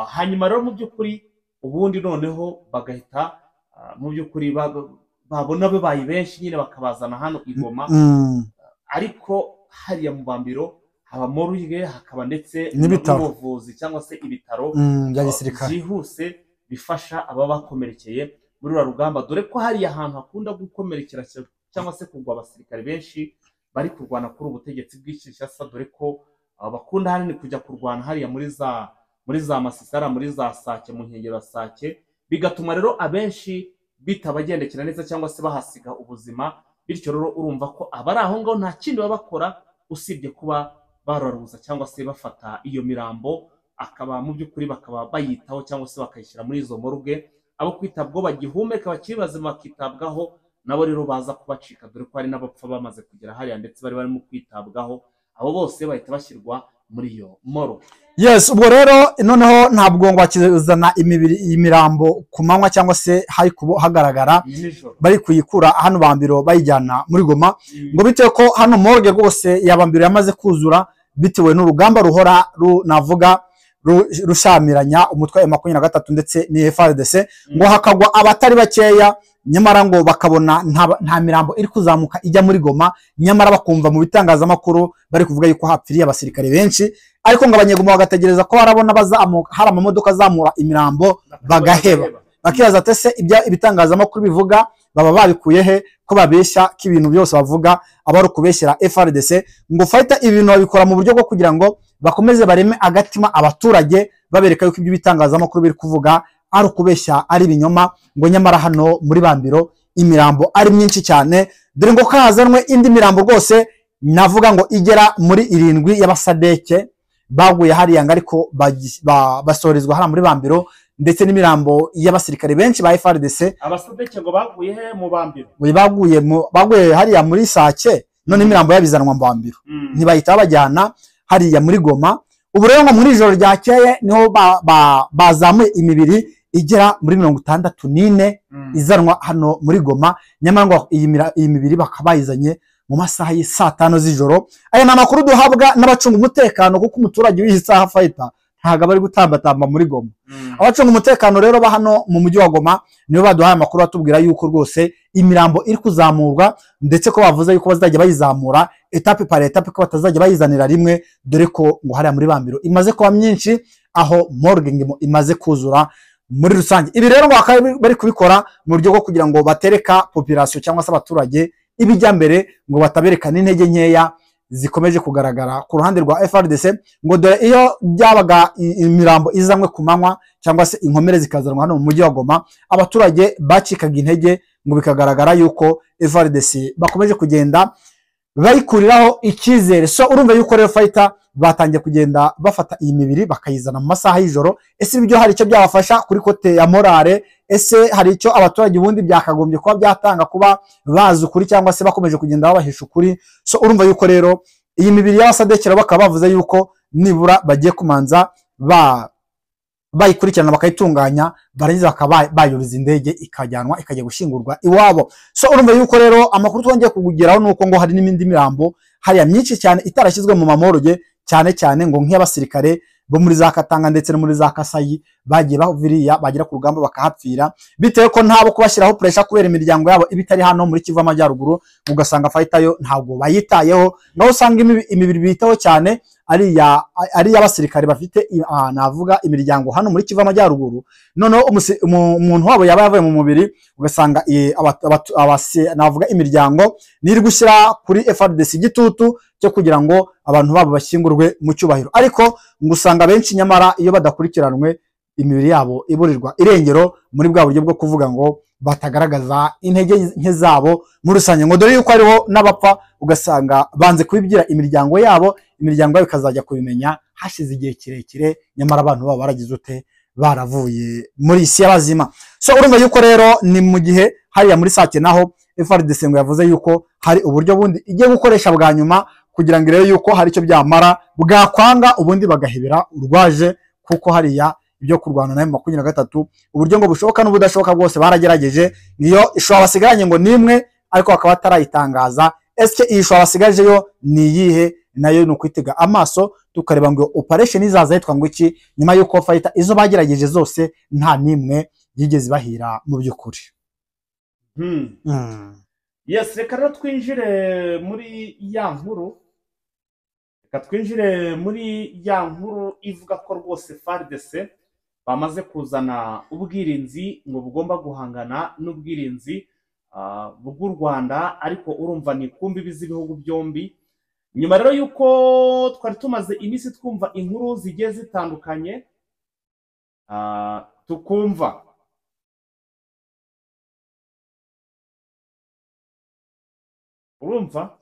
Speaker 1: hanyuma rero mu by'ukuri ubundi noneho bagahita mu by'ukuri babona babaye benshi nyine bakabazana hano Igoma ariko hariya mu Bambiro haba Moruge hakaba ndetse n'ubuvuzi cyangwa se ibitaro
Speaker 2: bya gisirikare
Speaker 1: byihuse bifasha aba bakomerekeye muri uru rugamba dore ko hariya ahantu hakunda gukomerekera cyangwa se kugwa abasirikare benshi bari kurwana kuri ubutegetsi bw'Kinshasa dore ko bakunda hanini kujya kurwana hariya muri za Masisara muri za Sake mu nkengero Sake bigatuma rero abenshi bitabagendekera neza cyangwa se bahasiga ubuzima bityo rero urumva ko abari aho ngaho nta kindi baba bakora usibye kuba bararuza cyangwa se bafata iyo mirambo akaba mu by'ukuri bakaba bayitaho cyangwa se bakayishyira muri izo Moruge abo kwitabwaho bagihumeka bakiri bazima bakitabwaho nabo rero baza kubacika dore ko hari n'abapfa bamaze kugera hariya ndetse bari barimo kwitabwaho abo bose bahita bashyirwa muri iyo Moruge.
Speaker 2: Yes, ubwo rero noneho ntabwo ngo bakizana imirambo ku manywa cyangwa se hari hagaragara bari kuyikura hano Bambiro bayijyana muri Goma ngo bitewe ko hano Moruge rwose ya Bambiro yamaze kuzura bitewe n'urugamba ruhora navuga rushamiranya umutwe wa M23 ndetse ni FARDC ngo hakagwa abatari bakeya nyamara ngo bakabona nta mirambo iri kuzamuka ijya muri Goma nyamara bakumva mu bitangazamakuru bari kuvuga yuko hapfiriye abasirikare benshi ariko ngo abanyegoma bagategereza ko barabona bazamuka hari amamodoka azamura imirambo bagaheba bakibaza ate se ibitangazamakuru bivuga baba babikuye he ko babeshya ko ibintu byose bavuga abari kubeshyira FARDC ngo Fighter ibintu babikora mu buryo bwo kugira ngo bakomeze bareme agatima abaturage babereka yuko ibyo bitangazamakuru biri kuvuga ari ukubeshya ari ibinyoma ngo nyamara hano muri Bambiro imirambo ari myinshi cyane dore ngo kahazanwe indi mirambo rwose navuga ngo igera muri 7 y'abasadeke baguye hariya ariko basorezwa hara muri Bambiro ndetse n'imirambo y'abasirikare benshi ba FARDC
Speaker 1: abasadeke ngo baguye he mu Bambiro
Speaker 2: baguye hariya muri Sake none imirambo yabizanwa mu Bambiro ntibahita bajyana hariya muri Goma. Ubu rero ngo muri ijoro ryakeye niho bazamuye imibiri igera muri 64 izanwa hano muri Goma nyamara ngo iyi mibiri bakabayizanye mu masaha y'isa 5 z'ijoro. Aya namakuru duhabwa n'abacunga umutekano kuko umuturage w'isaha Fighter ntaga bari gutambatamba muri Goma. Abacunga umutekano rero ba hano mu mujyi wa Goma nibo baduhaye amakuru atubwira yuko rwose imirambo iri kuzamurwa ndetse ko bavuze yuko bazajya bayizamura etape par etape ko batazajya bayizanira rimwe dore ko ngo hariya muri Bambiro imaze kuba myinshi aho Moruge imaze kuzura muri rusange. Ibi rero ngo bari kubikora mu buryo bwo kugira ngo batereka population cyangwa se abaturage ibijya mbere ngo batabereka n'intege nkeya zikomeje kugaragara ku ruhande rwa FARDC, ngo dore iyo byabaga imirambo izamwe ku manywa cyangwa se inkomere zikazanwa hano mu mujyi wa Goma, abaturage bacikaga intege, ngo bikagaragara yuko FARDC bakomeje kugenda bayikuriraho icyizere. So urumva yuko rero fighter batangiye kugenda bafata iyi mibiri bakayizana mu masaha y'ijoro. Ese ibyo hari icyo byabafasha kuri kote ya morale? Ese hari icyo abaturage ubundi byakagombye kuba byatanga kuba bazi ukuri cyangwa se bakomeje kugenda babahisha ukuri? So urumva yuko rero iyi mibiri y'abasadekera bakaba bavuze yuko nibura bagiye kumanza bayikurikirana bakayitunganya, barangiza bakaba bayuriza indege ikajyanwa ikajya gushingurwa iwabo. So urumva yuko rero amakuru twongeye kugeraho nuko ngo hari n'imindi mirambo hariya myinshi cyane itarashyizwe mu mamoroge, cyane cyane ngo nk'abasirikare bo muri za Katanga ndetse no muri za Kasayi bagiye baviriya bagira ku rugamba bakahapfira, bitewe ko ntabo kubashyiraho pressure kubera imiryango yabo ibitari hano muri Kivu Amajyaruguru. Ugasanga fighter yo ntabwo bayitayeho, naho usanga imibiri bitaho cyane ari y'abasirikare bafite navuga imiryango hano muri Kivu Amajyaruguru. Noneho umuntu wabo yaba yavuye mu mubiri, ugasanga navuga imiryango niri gushyira kuri FARDC igitutu cyo kugira ngo abantu babo bashyingurwe mu cyubahiro. Ariko ngusanga benshi nyamara iyo badakurikiranwe imibiri yabo iburirwa irengero muri bwa buryo bwo kuvuga ngo batagaragaza intege nke zabo muri rusange, ngo dore yuko ariho n'abapfa ugasanga banze kubibyira imiryango yabo ikazajya kubimenya hashize igihe kirekire, nyamara abantu babo baragize ute baravuye muri isi y'abazima. So urumva yuko rero ni mu gihe hariya muri Sake naho FARDC ngo yavuze yuko hari uburyo bundi igiye gukoresha bwa nyuma kugira ngo rero yuko hari icyo byamara bwakwanga ubundi bagahebera urwaje, kuko hariya ibyo kurwana na M23 uburyo ngo bushoboka n'ubudashoboka bwose baragerageje. Niyo ishwa basigaranye ngo nimwe, ariko bakaba batarayitangaza. Eske iyi shwa basigaje yo ni yihe? Nayo ni ukwitega amaso tukareba ngo operation izaza yitwa ngo iki, nyuma yuko fighter izo bagerageje zose nta nimwe yigeze bahira mu by'ukuri.
Speaker 1: Yes, reka rero twinjire muri ya nkuru. Twinjire muri ya nkuru ivuga ko rwose FARDC bamaze kuzana ubwirinzi ngo bugomba guhangana n'ubwirinzi bw'u Rwanda, ariko urumva ni kumbi z'ibihugu byombi. Nyuma rero yuko twari tumaze iminsi twumva inkuru zigiye zitandukanye, tukumva urumva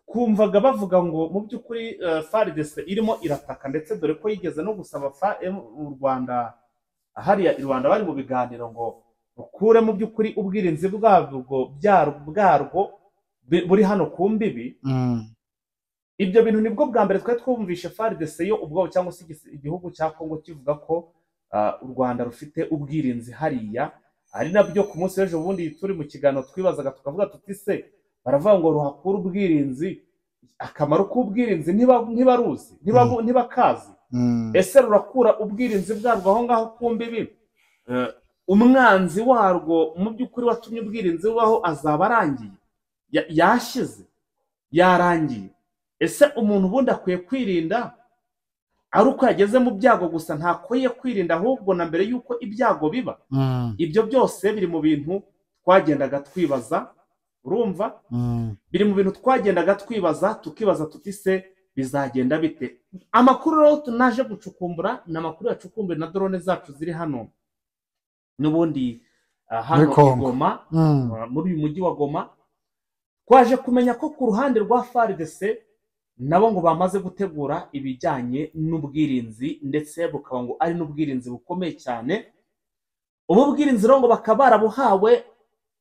Speaker 1: kumvaga bavuga ngo mu by'ukuri FARDC irimo irataka, ndetse dore ko yigeze no gusaba u Rwanda hariya i Rwanda bari mu biganiro ngo ukure mu by'ukuri ubwirinzi bwarwo buri hano ku mbibi. Ibyo bintu nibwo bwa mbere twari twumvishe FARDC yo ubwabo cyangwa se igihugu cya Kongo kivuga ko u Rwanda rufite ubwirinzi hariya. Ari nabyo ku munsi w'ejo bundi turi mu kiganiro twibazaga tukavuga tuti se baravuga ngo ruhakura ubwirinzi, akamaro k'ubwirinzi ntibaruzi ntibakazi. Ese rurakura ubwirinzi bwarwo aho ngaho ku mbibi? Umwanzi warwo mu by'ukuri watumye ubwirinzi bubaho azaba arangiye, yashize, yarangiye. Ese umuntu ubundi akwiye kwirinda ari uko yageze mu byago gusa? Ntakwiye kwirinda ahubwo na mbere yuko ibyago biba. Ibyo byose biri mu bintu twagendaga twibaza, urumva? Biri mu bintu twagendaga twibaza tukibaza tuti se bizagenda bite? Amakuru rero tunaje gucukumbura ni amakuru yacukumbuwe na drone zacu ziri hano n'ubundi hano i Goma, muri uyu mujyi wa Goma. Twaje kumenya ko ku ruhande rwa FARDC nabo ngo bamaze gutegura ibijyanye n'ubwirinzi, ndetse bukaba ngo ari n'ubwirinzi bukomeye cyane. Ubu bwirinzi rero ngo bakaba barabuhawe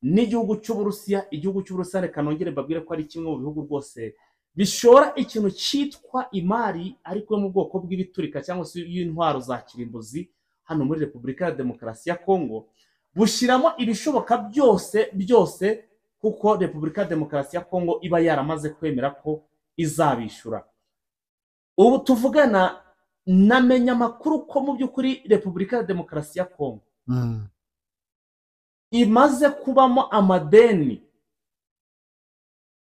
Speaker 1: n'igihugu cy'Uburusiya. Igihugu cy'Uburusiya reka nongere mbabwire ko ari kimwe mu bihugu rwose bishora ikintu cyitwa imari ariko mu bwoko bw'ibiturika cyangwa se y'intwaro za kirimbuzi hano muri Repubulika ya Demokarasi ya Kongo. Bushyiramo ibishoboka byose kuko Repubulika ya Demokarasi ya Kongo iba yaramaze kwemera ko izabishyura. Ubu tuvugana namenya amakuru ko mu by'ukuri Repubulika ya Demokarasi ya Kongo imaze kubamo amadeni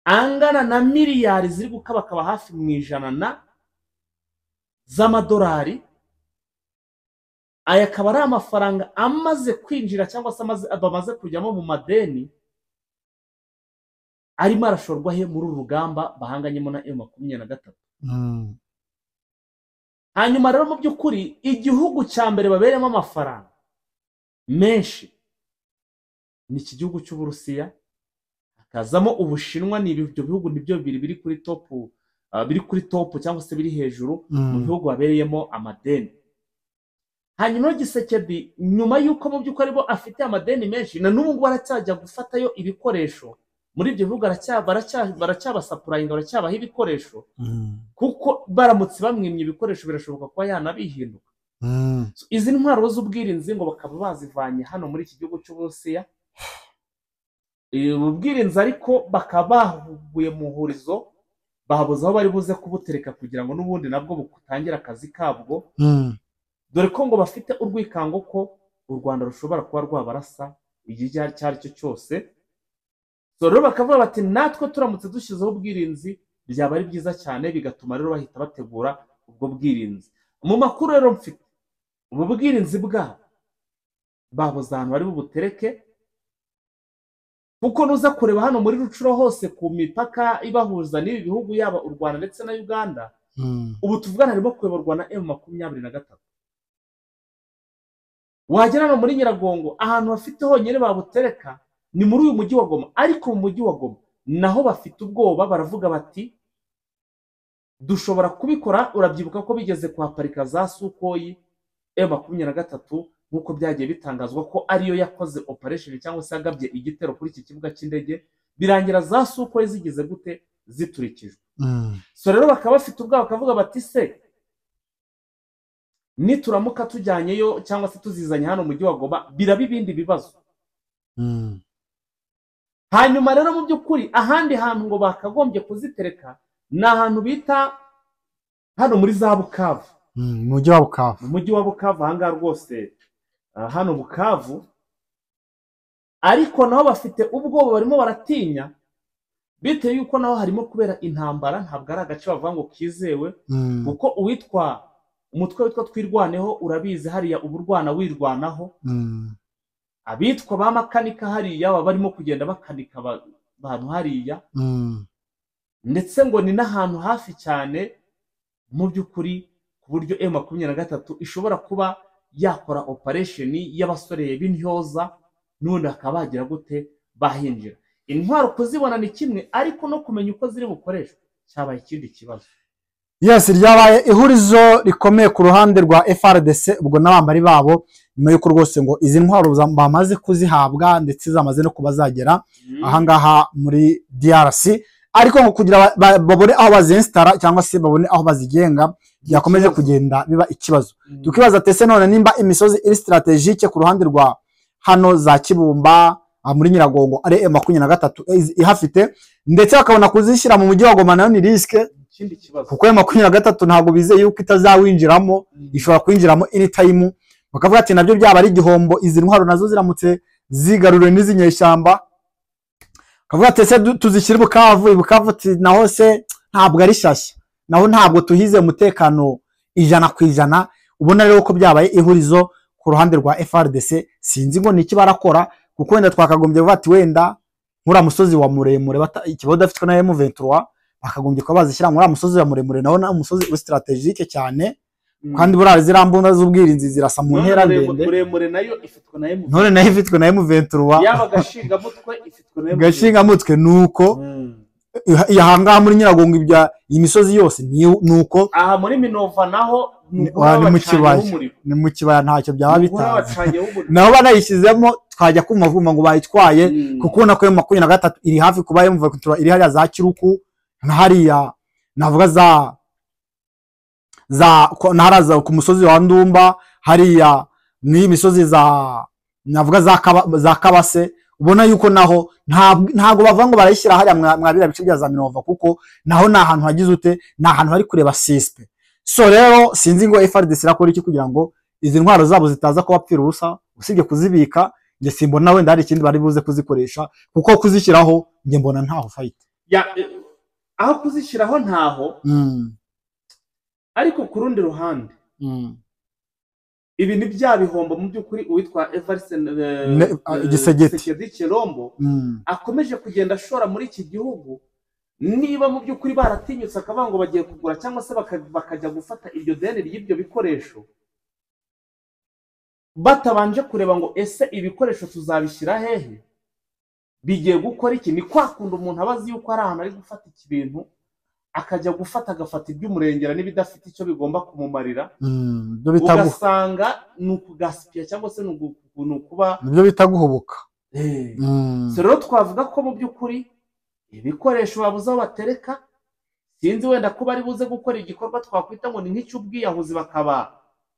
Speaker 1: angana na miliyari ziri gukabakaba hafi mu ijana z'amadolari. Aya akaba ari amafaranga amaze kwinjira cyangwa se bamaze kujyamo mu madeni arimo arashorwa he muri uru rugamba bahanganyemo na M23. Hanyuma rero mu by'ukuri igihugu cya mbere baberemo amafaranga menshi ni iki gihugu cy'Uburusiya, hakazamo Ubushinwa. Ni ibyo bihugu nibyo biri kuri top cyangwa se biri hejuru mu bihugu babereyemo amadeni. Hanyuma Gisekedi nyuma yuko mu by'ukuri bo afite amadeni menshi, na n'ubu baracyajya gufatayo ibikoresho muri ibyo bihugu, baracyabasapurayinga, baracyabaho ibikoresho, kuko baramutse bamwimye ibikoresho birashoboka kuba yanabihinduka. Izi ntwaro z'ubwirinzi ngo bakaba bazivanye hano muri iki gihugu cy'Uburusiya, ubwirinzi ariko bakaba bahubuye mu hurizo, bahabuze aho bari buze kubutereka kugira ngo n'ubundi nabwo butangire akazi kabwo, dore ko ngo bafite urwikango ko u Rwanda rushobora kuba rwabarasa igihe icyo ari cyo cyose. Rero bakavuga bati natwe turamutse dushyizeho ubwirinzi byaba ari byiza cyane, bigatuma rero bahita bategura ubwo bwirinzi. Mu makuru rero mfite ubu bwirinzi bwabo babuze ahantu bari bubutereke, kuko nuza kureba hano muri Rucuro hose ku mipaka ibahuza n'ibi bihugu, yaba u Rwanda ndetse na Uganda, ubu tuvugana harimo kuyoborwa na M23. Wagera no muri Nyiragongo ahantu bafite honyine babutereka ni muri uyu mujyi wa Goma, ariko mu mujyi wa Goma naho bafite ubwoba, baravuga bati dushobora kubikora. Urabyibuka ko bigeze kuhaparika za Sukoyi M23 nk'uko byagiye bitangazwa ko ariyo yakoze operation cyangwa se yagabye igitero kuri iki kibuga cy'indege, birangira za Sukoyi zigeze gute, ziturikijwe. So rero bakaba bafite ubwoba, bakavuga bati se nituramuka tujyanyeyo cyangwa se tuzizanye hano mu mujyi wa Goma biraba ibindi bibazo. Hanyuma rero mu by'ukuri ahandi hantu ngo bakagombye kuzitereka ni ahantu bita hano muri za Bukavu,
Speaker 2: mu mujyi wa Bukavu.
Speaker 1: Mu mujyi wa Bukavu ahangaha rwose, hano Bukavu, ariko naho bafite ubwoba, barimo baratinya bitewe yuko naho harimo kubera intambara. Ntabwo ari agace bavuga ngo kizewe, kuko umutwe witwa Twirwaneho urabizi, hariya uburwana wirwanaho, abitwa ba makanika hariya baba barimo kugenda bakanika abantu hariya, ndetse ngo ni n'ahantu hafi cyane mu by'ukuri, ku buryo M23 ishobora kuba yakora operation y'abasore b'intyoza, n'ubundi bakaba bagira gute, bahinjira. Intwaro kuzibona ni kimwe, ariko no kumenya uko ziri bukoreshwe cyabaye ikindi kibazo.
Speaker 2: Yes, ryabaye ihurizo rikomeye ku ruhande rwa FARDC, ubwo n'abambari babo nyuma yuko rwose ngo izi ntwaro bamaze kuzihabwa ndetse zamaze no kuba zagera ahangaha muri DRC, ariko ngo kugira babone aho bazinstara cyangwa se babone aho bazigenga byakomeje kugenda biba ikibazo. Tukibaza tese none nimba imisozi iri strategique ku ruhande rwa hano za Kibumba muri Nyiragongo ari M23 ihafite, ndetse bakabona kuzishyira mu mujyi wa Goma, nayo ni riske, kuko M23 ntabwo bizeye yuko itazawinjiramo, ishobora kwinjiramo anytime. Bakavuga ati nabyo byaba ari igihombo izi ntwaro nazo ziramutse zigaruriwe n'izinyeshyamba. Kavuga ati se tuzishyira Bukavu ati naho se ntabwo ari shyashya, naho ntabwo tuhize umutekano 100%. Ubona rero ko byabaye ihurizo ku ruhande rwa FARDC. Sinzi ngo niki barakora, kuko wenda twakagombye bati wenda nkura musozi wa muremure ikibazo dafitwe na M23, bakagombye ko bazishyira muri musozi wa muremure, naho na umusozi strategique cyane, kandi burari zirambunda z'ubwirinzi zirasa mu ntera ndende.
Speaker 1: Muremure nayo ifitwe na M23,
Speaker 2: none nayo ifitwe na M23,
Speaker 1: yaba gashinga mutwe ifitwe na M23,
Speaker 2: gashinga mutwe nuko yahanga muri Nyiragongo ibya imisozi yose nuko.
Speaker 1: Aha muri Minova naho
Speaker 2: ni mu kibaya ntacyo byaba bitazi, naho banayishyizemo twajya kumavuma ngo bayitwaye, kuko nako M23 iri hafi kuba M23 iri hariya za Kiruku, na hariya navuga naharaza ku musozi wa Ndumba, hariya ni misozi navuga za Kabase. Ubona yuko naho ntago bavuga ngo barayishyira hariya mwabira bice bya za Minova, kuko naho na ahantu hagize ute, na ahantu hari kureba sispe. So rero sinzi ngo FARDC irakora iki kugira ngo izi ntwaro zabo zitaza kubapfira ubusa, usibye kuzibika. Nge simbona wenda hari ikindi bari buze kuzikoresha, kuko kuzishyiraho nge mbona ntaho fight
Speaker 1: aho kuzishyiraho ntaho. Ariko ku rundi ruhande ibi ni bya bihombo mu by'ukuri uwitwa Evariste
Speaker 2: Tshisekedi
Speaker 1: Tshilombo akomeje kugenda ashora muri iki gihugu. Niba mu by'ukuri baratinyutse akavuga ngo bagiye kugura cyangwa se bakajya gufata iryo deni ry'ibyo bikoresho, batabanje kureba ngo ese ibikoresho tuzabishyira hehe, bigiye gukora iki. Ni kwa kundi umuntu abazi yuko ari ahantu ari gufata iki bintu akajya agafata iby'umurengera n'ibidafite icyo bigomba kumumarira, ugasanga ni ukugasipiya cyangwa se ni ukuba
Speaker 2: nibyo bita guhubuka.
Speaker 1: Rero twavuga ko mu by'ukuri ibikoresho babuze aho batereka, sinzi wenda ko bari buze gukora igikorwa twakwita ngo ni nk'icy'ubwiyahuzi, bakaba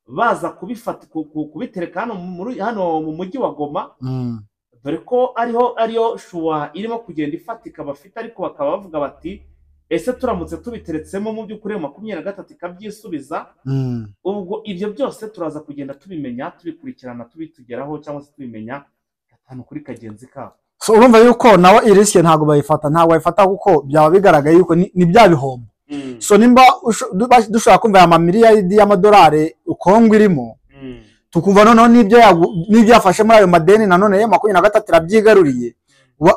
Speaker 1: baza kubifata kubitereka hano mu mujyi wa Goma, dore ko ariyo shuwa irimo kugenda ifatika bafite, ariko bakaba bavuga bati ese turamutse tubiteretsemo mu by'ukuri 23 ikabyisubiza, ubwo ibyo byose turaza kugenda tubimenya, tubikurikirana, tubitugeraho cyangwa se tubimenya gatanu kuri kagenzi kabo.
Speaker 2: So urumva yuko nawe irisike ntago bayifata kuko byaba bigaragaye yuko ni bya bihombo. So nimba dushaka kumva amamiliyaridi y'amadolari Kongo irimo, tukumva noneho n'ibyo yafashe muri ayo madeni nanone ya 23 irabyigaruriye,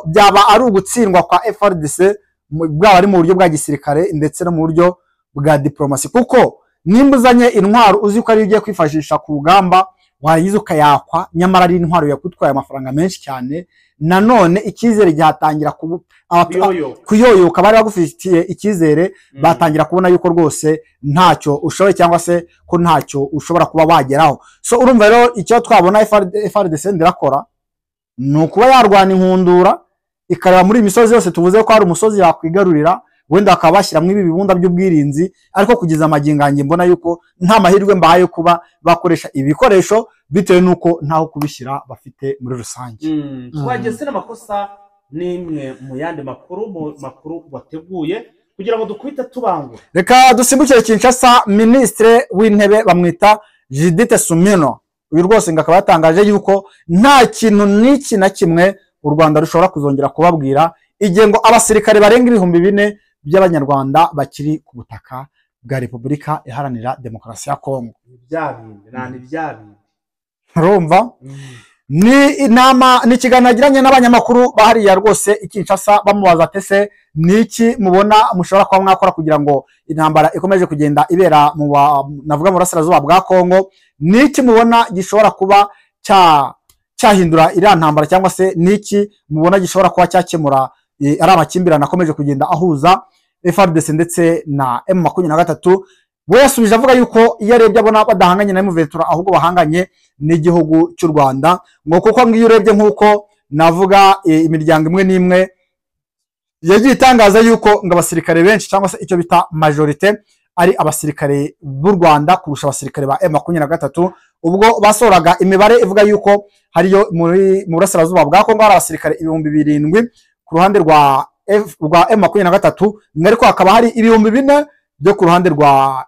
Speaker 2: byaba ari ugutsindwa kwa FARDC, bwaba ari mu buryo bwa gisirikare ndetse no mu buryo bwa diplomasi. Kuko nimba uzanye intwaro uzi ko ari ugiye kwifashisha ku rugamba, wayize ukayakwa, nyamara ari intwaro yakutwaye amafaranga menshi cyane, nanone icyizere gihatangira kuyoyoka. Bari bagufitiye icyizere, batangira kubona yuko rwose ntacyo ushoboye cyangwa se ko ntacyo ushobora kuba wageraho. So urumva rero icyo twabona FARDC ndirakora ni ukuba yarwana inkundura, ikareba muri imisozi yose tuvuze ko hari umusozi yakwigarurira, wenda bakaba bashyiramo ibi bibunda by'ubwirinzi, ariko kugeza amagingange mbona yuko nta mahirwe mbahaye kuba bakoresha ibikoresho bitewe nuko ntaho kubishyira bafite muri rusange.
Speaker 1: Twageze n'amakosa n'imwe mu yandi makuru wateguye kugira ngo dukubite tubangura.
Speaker 2: Reka dusimbukire Kinshasa. Ministre w'intebe bamwita Judith Suminwa, uyu rwose ngakaba yatangaje yuko nta kintu n'iki na kimwe u Rwanda rushobora kuzongera kubabwira igihe ngo abasirikare barenga 4,000 by'abanyarwanda bakiri ku butaka bwa Repubulika Iharanira Demokarasi ya Kongo. Urumva? Ni inama n'ikiganiro nagiranye n'abanyamakuru bahariya rwose Kinshasa, bamubaza tese niki mubona mushobora kuba mwakora kugira ngo intambara ikomeje kugenda ibera navuga mu burasirazuba bwa Kongo, niki mubona gishobora kuba cyahindura iriya ntambara, cyangwa se niki mubona gishobora kuba cyakemura ari amakimbirane akomeje kugenda ahuza FARDC ndetse na M23. We yasubije avuga yuko iyo arebye abona badahanganye na M23 ahubwo bahanganye n'igihugu cy'u Rwanda, ngo kuko ngiyo urebye nkuko navuga imiryango imwe n'imwe yagiye itangaza yuko ngo abasirikare benshi cyangwa se icyo bita majorite ari abasirikare b'u Rwanda kurusha abasirikare ba M23, ubwo basoraga imibare ivuga yuko hariyo mu burasirazuba bwa Kongo hari abasirikare 7,000 ku ruhande rwa M23, ariko hakaba hari 4,000 byo ku ruhande rwa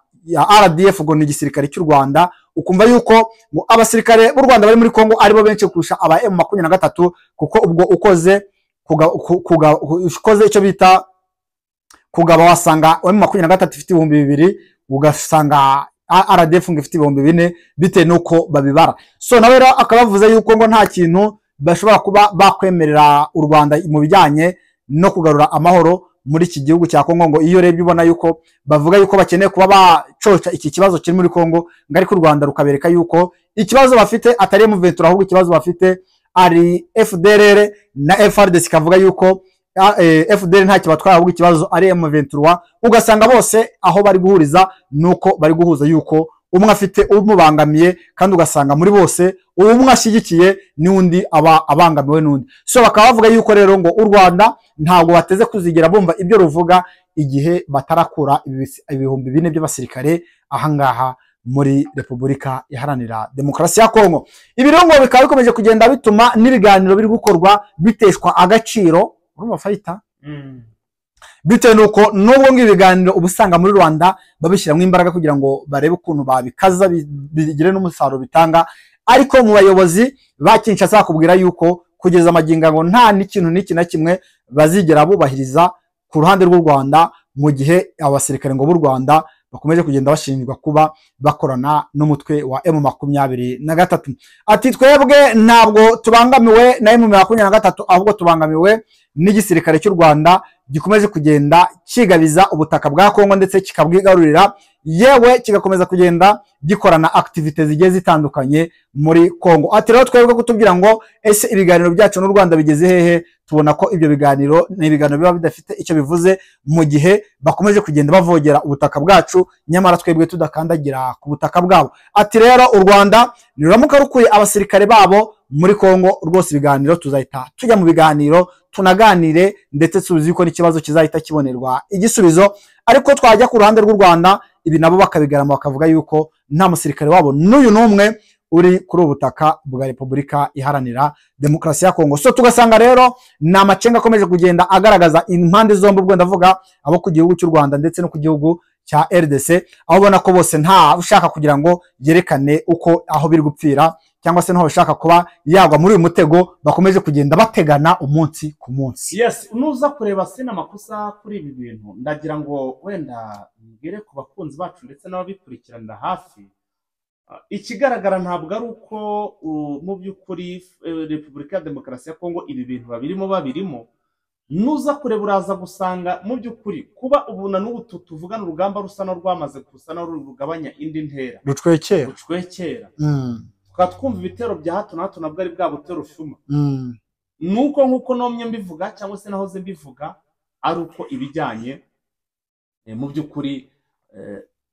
Speaker 2: RDF, ngo ni igisirikare cy'u Rwanda. Ukumva yuko ngo abasirikare b'u Rwanda bari muri Kongo aribo benshi kurusha aba M23, kuko ubwo ukoze icyo bita kugaba wasanga M23 ifite 2,000, ugasanga RDF ngo ifite 4,000 bitewe nuko babibara. So nawe rero akabavuze yuko ngo nta kintu bashobora kuba bakwemerera u Rwanda mu bijyanye no kugarura amahoro muri iki gihugu cya Kongo, ngo iyo rebye ubona yuko bavuga yuko bakeneye kuba bacoca iki kibazo kiri muri Kongo, ngo ariko u Rwanda rukabereka yuko ikibazo bafite atari M23 ahubwo ikibazo bafite ari FDLR, na FARDC kavuga yuko FDLR nta kibatwara ahubwo ikibazo ari M23. Ugasanga bose aho bari guhuriza nuko bari guhuza yuko umwe afite umubangamiye, kandi ugasanga muri bose umwe ashyigikiye n'undi aba abangamiwe n'undi. So bakaba bavuga yuko rero ngo u Rwanda ntabwo bateze kuzigira bumva ibyo ruvuga igihe batarakura 4,000 by'abasirikare ahangaha muri Repubulika Iharanira Demokarasi ya Kongo. Ibi rero ngo bikaba bikomeje kugenda bituma n'ibiganiro biri gukorwa biteshwa agaciro. Urumva fayita bitewe nuko nubwo ibiganiro ubusanga muri Rwanda babishyiramo imbaraga kugira ngo barebe ukuntu babikaza bigire n'umusaruro bitanga, ariko mu bayobozi ba Kinshasa bakubwira yuko kugeza amaginga ngo nta n'ikintu n'iki na kimwe bazigera bubahiriza ku ruhande rw'u Rwanda, mu gihe abasirikare ngo b'u Rwanda bakomeje kugenda bashinjwa kuba bakorana n'umutwe wa M23. Ati twebwe ntabwo tubangamiwe na M23 ahubwo tubangamiwe n'igisirikare cy'u Rwanda gikomeje kugenda kigabiza ubutaka bwa Kongo ndetse kikabwigarurira, yewe kigakomeza kugenda gikorana activities zigiye zitandukanye muri Kongo. Ati rero twebwe kutubwira ngo ese ibiganiro byacu n'u Rwanda bigeze hehe, tubona ko ibyo biganiro ni ibiganiro biba bidafite icyo bivuze mu gihe bakomeje kugenda bavogera ubutaka bwacu, nyamara twebwe tudakandagira ku butaka bwabo. Ati rero u Rwanda niramuka rukuye abasirikare babo muri Kongo, rwose ibiganiro tuzahita tujya mu biganiro tunaganire, ndetse tuzi ko n'ikibazo kizahita kibonerwa igisubizo. Ariko twajya ku ruhande rw'u Rwanda, ibi nabo bakabigarama bakavuga yuko nta musirikare wabo n'uyu n'umwe uri kuri ubutaka bwa Repubulika Iharanira Demokarasi ya Kongo. So tugasanga rero ni amacenga akomeje kugenda agaragaza impande zombi, ubwo ndavuga abo ku gihugu cy'u Rwanda ndetse no ku gihugu cya RDC, aho ubona ko bose nta ushaka kugira ngo yerekane uko aho biri gupfira, cyangwa se ntaho bashaka kuba yagwa muri uyu mutego bakomeje kugenda bategana umunsi ku munsi.
Speaker 1: Yes, nuza kureba sina makosa kuri ibi bintu, ndagira ngo wenda mbwire ku bakunzi bacu ndetse n'ababikurikiranira hafi, ikigaragara ntabwo ari uko mu by'ukuri Repubulika ya Demokarasi ya Kongo ibi bintu babirimo. Nuza kureba uraza gusanga mu by'ukuri kuba ubuna n'ubu tuvugana urugamba rusa no rwamaze gusa no rugabanya indi ntera rucwekera tukaba twumva ibitero bya hato na hato nabwo ari bwa butero shuma. Nuko nkuko nomye mbivuga cyangwa se nahoze mbivuga, ari uko ibijyanye mu by'ukuri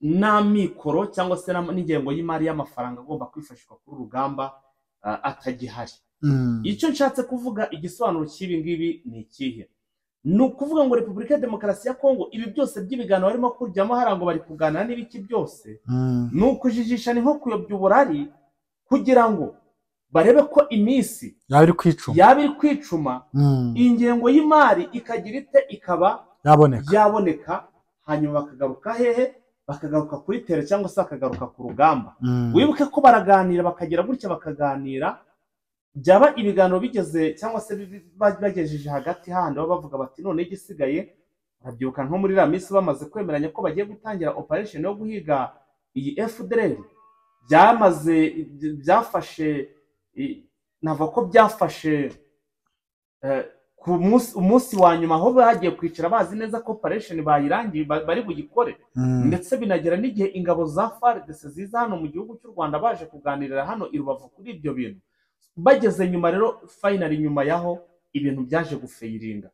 Speaker 1: n'amikoro cyangwa se n'ingengo y'imari y'amafaranga agomba kwifashishwa kuri urugamba atagihari. Icyo nshatse kuvuga, igisobanuro cy'ibi ngibi ni ikihe? Ni ukuvuga ngo Repubulika ya Demokarasi ya Kongo ibi byose by'ibiganiro barimo kujyamo harango bari kuganira n'ibiki byose, ni ukujijisha, ni nko kuyobya uburari kugira ngo barebe ko iminsi yaba iri kwicuma, ingengo y'imari ikagira ite ikaba yaboneka, hanyuma bakagaruka hehe, bakagaruka kuri tere cyangwa se bakagaruka ku rugamba. Wibuke ko baraganira bakagira gutya bakaganira, byaba ibiganiro bigeze cyangwa se bagejeje hagati handi baba bavuga bati none igisigaye, urabyibuka nko muri minsi bamaze kwemeranya ko bagiye gutangira operation yo guhiga iyi FDLR, byafashe nava ko byafashe ku umunsi wa nyuma aho bagiye kwicara bazi neza ko operation bayirangiye bari bugikore, ndetse binagera n'igihe ingabo za FARDC ziza hano mu gihugu cy'u Rwanda baje kuganirira hano i Rubavu kuri ibyo bintu. Bageze nyuma rero finally nyuma yaho ibintu byaje gufeiringa.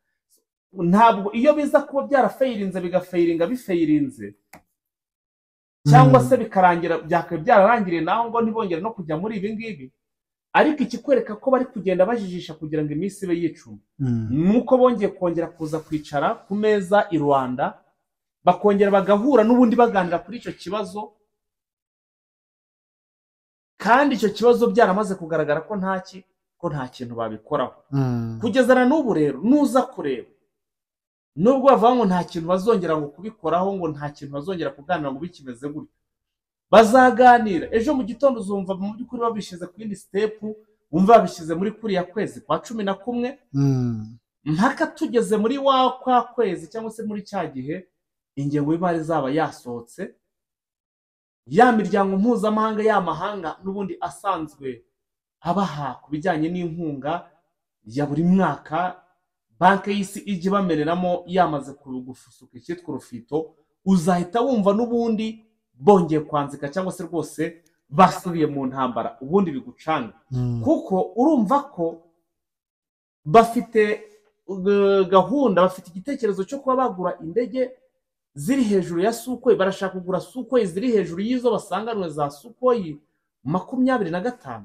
Speaker 1: Ntabwo iyo biza kuba byarafeirinze bifeirinze cyangwa se bikarangira byararangiriye naho ngo ntibongere no kujya muri ibi ngibi, ariko ikikwereka ko bari kugenda bajijisha kugira ngo iminsi ibe yicuma, nuko bongeye kongera kuza kwicara ku meza i Rwanda, bakongera bagahura n'ubundi baganira kuri icyo kibazo, kandi icyo kibazo byaramaze kugaragara ko nta kintu babikoraho. Kugeza na n'ubu rero nuza kureba, nubwo bavuga ngo nta kintu bazongera ngo kubikoraho, ngo nta kintu bazongera kuganira ngo bikimeze gutyo, bazaganira ejo mu gitondo uzumva mu by'ukuri babishize ku yindi step, wumva babishyize muri kuriya kwezi kwa 11 mpaka tugeze muri kwa kwezi cyangwa se muri cya gihe ingengo y'imari zaba yasohotse, ya miryango mpuzamahanga y'amahanga n'ubundi asanzwe abaha ku bijyanye n'inkunga ya buri mwaka, banki y'isi ijye bamereramo yamaze kugufusuka icyitwa urufito, uzahita wumva n'ubundi bongeye kwanzika cyangwa se rwose basubiye mu ntambara, ubundi bigucanga. Kuko urumva ko bafite gahunda, bafite igitekerezo cyo kuba bagura indege ziri hejuru ya Sukhoi, barashaka kugura Sukhoi ziri hejuru y'izo basanganwe za Sukhoi 25.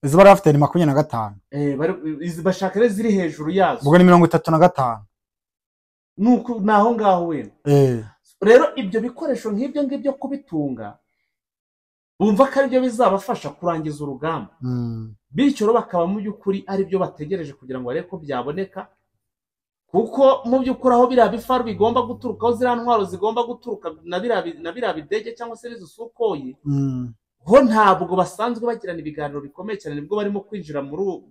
Speaker 2: Izo bari bafite ni 25.
Speaker 1: Bashaka rero ziri hejuru yazo,
Speaker 2: ubwo ni 35.
Speaker 1: nuko naho ngaho wenda rero ibyo bikoresho nk'ibyo ngibyo kubitunga, bumva ko ari byo bizabafasha kurangiza urugamba, bityo bakaba mu by'ukuri ari byo bategereje kugira ngo barebe ko byaboneka. Kuko mu by'ukuri aho biriya bifaru bigomba guturuka, aho ziriya ntwaro zigomba guturuka na biriya bidege cyangwa se n'izo Sukhoi, ho ntabwo basanzwe bagirana ibiganiro bikomeye cyane, nibwo barimo kwinjira muri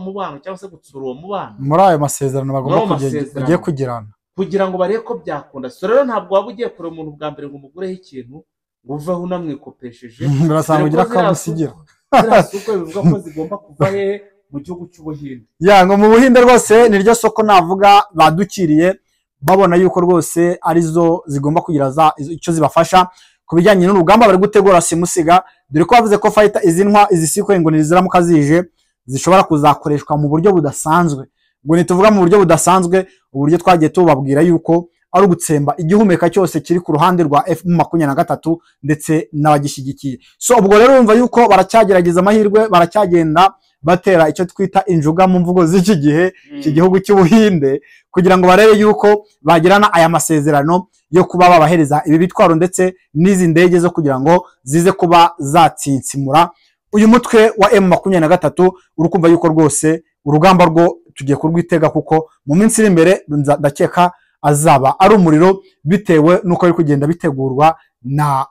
Speaker 1: mubano cyangwa se gutsura uwo mubano,
Speaker 2: muri ayo masezerano bagomba kugiye kugirana.
Speaker 1: kugira ngo barebe ko byakunda. So rero ntabwo waba ugiye kureba umuntu bwa mbere ngo umugureho ikintu ngo uveho unamwikopesheje,
Speaker 2: urasanga ugira akamusigira
Speaker 1: ziriya soko bivuga ko zigomba kuva hehe mu gihugu cy'Ubuhinde.
Speaker 2: ngo mu Buhinde rwose niryo soko navuga badukiriye babona yuko rwose arizo zigomba kugira icyo zibafasha ku bijyanye n'urugamba bari gutegura simusiga, dore ko bavuze ko fighter izi Sukhoi ngo niziramuka zije zishobora kuzakoreshwa mu buryo budasanzwe. Ngo nituvuga mu buryo budasanzwe, uburyo twagiye tubabwira yuko ari ugutsemba igihumeka cyose kiri ku ruhande rwa F23 ndetse n'abagishyigikiye. So ubwo rero urumva yuko baracyagerageza amahirwe, baracyagenda batera icyo twita injuga mu mvugo z'iki gihe iki gihugu cy'Ubuhinde, kugira ngo barebe yuko bagirana aya masezerano yo kuba babahereza ibi bitwaro ndetse n'izi ndege zo kugira ngo zize kuba zatsinsimura uyu mutwe wa M23. Urukumva yuko rwose urugamba rwo tugiye kurwitega, kuko mu minsi iri imbere ndakeka azaba ari umuriro bitewe nuko ari kugenda bitegurwa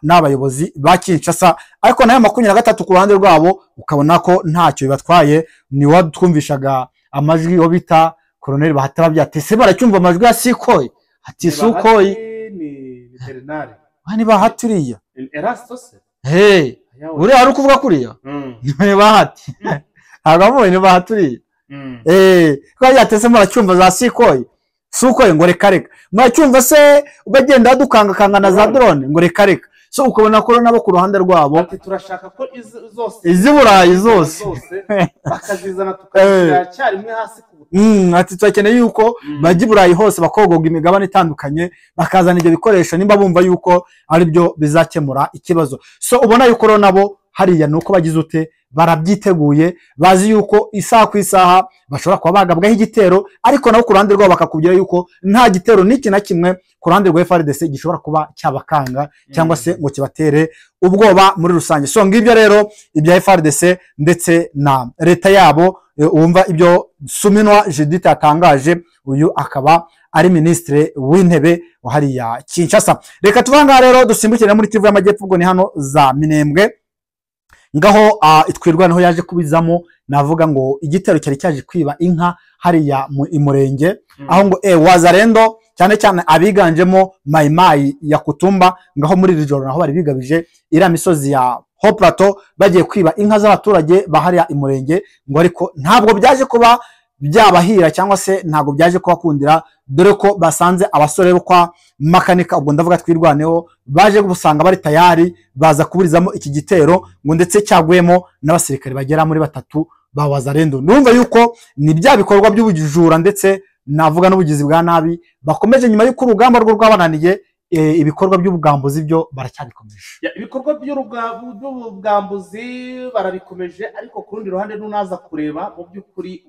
Speaker 2: n'abayobozi ba Kinshasa. Ariko nayo 23 ku ruhande rwabo ukabona ko ntacyo bibatwaye. Ni wadutwumvishaga amajwi yo bita Colonel Bahati babyatese baracyumva amajwi ya Sukhoi, ati Sukhoi
Speaker 1: ni veterinary
Speaker 2: bani bahaturiya
Speaker 1: Erastos
Speaker 2: uri ari kuvuga kuriya ni Bahati agamo ni bahaturiya ko yatese muracyumva za Sukhoi ngo reka muracyumva se ubagenda dukanga na za drone ngo reka. So ukabona ko nabo ku ruhande rwabo
Speaker 1: ati turashaka ko
Speaker 2: iziburayi zose
Speaker 1: bakazizana tukazira cyarimwe hasi ku
Speaker 2: ati turakeneye yuko bajya Burayi hose bakogoga imigabane itandukanye bakazana ibyo bikoresho nimba bumva yuko ari byo bizakemura ikibazo. So ubona yuko nabo hariya nuko bagize ute barabyiteguye, bazi yuko isaha ku isaha bashobora kuba bagabwaho igitero, ariko nabo ku ruhande rwabo bakakubwira yuko nta gitero n'iki na kimwe ku ruhande rwa FARDC gishobora kuba cyabakanga cyangwa se ngo kibatere ubwoba muri rusange. So ngibyo rero ibya FARDC ndetse na leta yabo. Wumva ibyo Suminwa Judith yatangaje, uyu akaba ari ministre w'intebe hariya Kinshasa. Reka tuvanga rero dusimbukire muri Kivu y'Amajyepfo, ubwo ni hano za Minembwe ngaho itwirwa naho yaje kubizamo. Navuga ngo igitero cyari cyaje kwiba inka hariya mu Imurenge, aho ngo Wazalendo cyane cyane abiganjemo Maimai ya Kutumba ngaho muri rijoro naho bari bigabije ira misozi ya Haut Plateau bagiye kwiba inka z'abaturage bahariya Imurenge, ngo ariko ntabwo byaje kuba byabahira cyangwa se ntabwo byaje kubakundira, dore ko basanze abasore bo kwa makanika, ubwo ndavuga twirwaneho, baje gusanga bari tayari baza kuburizamo iki gitero, ngo ndetse cyagwemo n'abasirikare bagera muri 3 ba Wazalendo. Numva yuko ni bya bikorwa by'ubujura ndetse navuga n'ubugizi bwa nabi bakomeje nyuma y'uko urugamba rwo rwabananiye. Ibikorwa by'ubugambuzi byo baracyabikomeje,
Speaker 1: ibikorwa by'ubugambuzi barabikomeje, ariko ku rundi ruhande nunaza kureba mu by'ukuri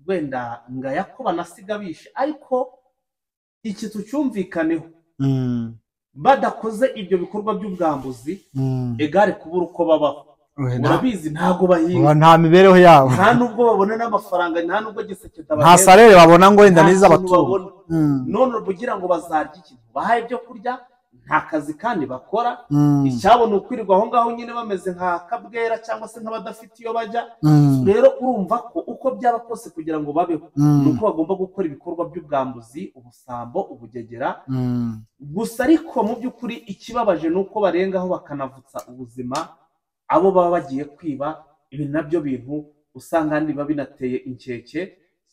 Speaker 1: wenda ngayako banasiga bishe, ariko iki tucyumvikaneho badakoze ibyo bikorwa by'ubugambuzi egare kubura uko babaho. Urabizi ntago bahinga,
Speaker 2: nta mibereho yabo,
Speaker 1: nta nubwo babona n'amafaranga, nta nubwo giseke
Speaker 2: nta salere babona ngo wenda niza abatungo.
Speaker 1: None bugira ngo bazarya ikintu bahaye ibyo kurya, nta kazi kandi bakora. Icyabona ukwirirwa aho ngaho nyine bameze nka kabwera cyangwa se nk'abadafite iyo bajya. Rero urumva ko uko byaba kose kugira ngo babeho nuko bagomba gukora ibikorwa by'ubwambuzi, ubusambo, ubugegera. Gusa ariko mu by'ukuri ikibabaje nuko barengaho bakanavutsa ubuzima abo baba bagiye kwiba. Ibi nabyo bintu usanga niba binateye inkeke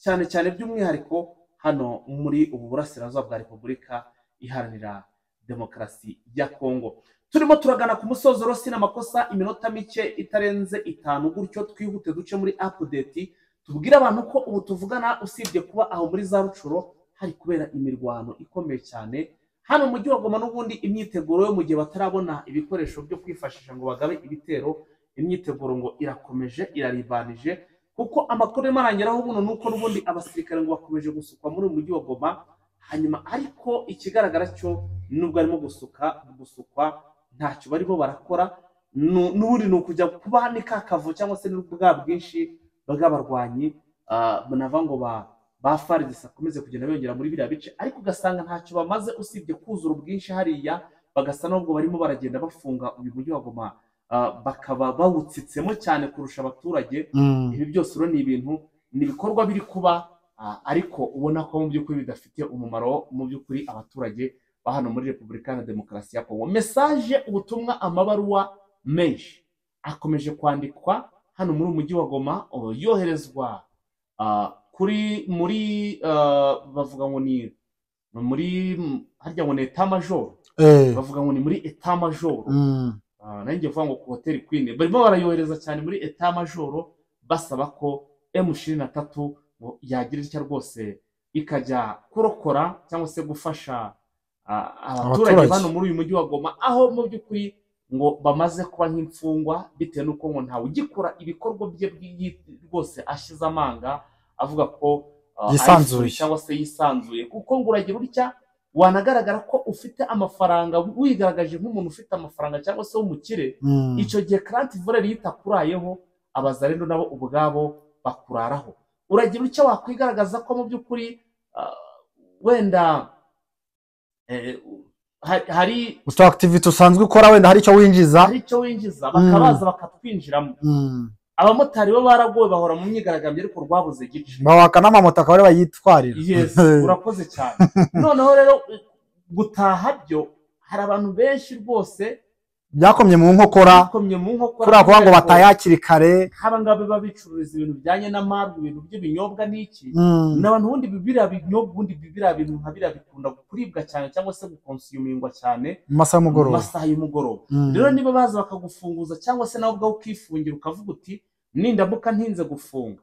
Speaker 1: cyane cyane by'umwihariko hano muri ubu burasirazuba bwa Repubulika Iharanira Demokarasi ya Kongo. Turimo turagana ku musozo rosi n'amakosa iminota mike itarenze 5 gutyo twihute duce muri update tubwira abantu ko ubu tuvugana usibye kuba aho muri za Rucuro hari kubera imirwano ikomeye cyane hano mu mujyi wa Goma, n'ubundi imyiteguro yo mu gihe batarabona ibikoresho byo kwifashisha ngo bagabe ibitero. Imyiteguro ngo irakomeje, iraribanije, kuko amakuru y'amarangiraho buno nuko n'ubundi abasirikare ngo bakomeje gusukwa muri mujyi wa Goma. Hanyuma ariko ikigaragara cyo nubwo arimo gusukwa ntacyo barimo barakora, n'ubundi nukujya kubanika kavu cyangwa se n'ubwa bwinshi bw'abarwanyi banava ngo ba FARDC akomeze kugenda bongera muri biriya bice, ariko ugasanga ntacyo bamaze usibye kuzura ubwinshi hariya. Bagasa nubwo barimo baragenda bafunga uyu mujyi wa Goma, bakaba bawutsitsemo cyane kurusha abaturage. Ibi byose rero ni ibintu, ni ibikorwa biri kuba ariko ubona ko mu by'ukuri bidafite umumaro mu by'ukuri abaturage ba hano muri Repubulika ya Demokarasi ya Kongo. Message, ubutumwa, amabaruwa menshi akomeje kwandikwa hano muri umujyi wa Goma, yoherezwa muri bavuga ngo ni muri harya ngo ni etat major, bavuga ngo ni muri etat major, nanjye vuga ngo ku Hotel Queen barimo barayohereza cyane muri etat major, basaba ko M23 yagira icyo rwose ikajya kurokora cyangwa se gufasha abaturage bano muri uyu mujyi wa Goma, aho mu by'ukuri ngo bamaze kuba nk'imfungwa bitewe n'uko ngo ntawe ugikora ibikorwa bye rwose ashize amanga, avuga ko yisanzuye cyangwa se yisanzuye, kuko ngo uragira utya wanagaragara ko ufite amafaranga, wigaragaje nk'umuntu ufite amafaranga cyangwa se w'umukire, icyo gihe Crainte Voleur yitakurayeho, abazarendo nabo ubwabo bakuraraho. Uragira utya wakwigaragaza ko mu by'ukuri wenda hari
Speaker 2: uto activity usanzwe ukora, wenda hari icyo winjiza,
Speaker 1: bakabaza bakatwinjiramo. Abamotari bo baragowe, bahora mu myigaragambyo ariko rwabuze gice,
Speaker 2: bawaka n'amamoto akaba bayitwarira.
Speaker 1: Yes, urakoze cyane. Noneho rero gutaha byo hari abantu benshi rwose
Speaker 2: byakomye mu nkokora, kuriya kuba ngo batayakiri kare,
Speaker 1: haba ngabo babicururiza ibintu bijyanye n'amarwa, ibintu by'ibinyobwa n'iki, n'abantu bundi bibira binyobwa, bundi bibira bintu nka bira bikunda kuribwa cyane cyangwa se gukonsumingwa cyane
Speaker 2: mu masaha
Speaker 1: y'umugoroba. Rero niba baza bakagufunguza cyangwa se nawe ubwawe ukifungira ukavuga uti nindamuka ntinze gufunga,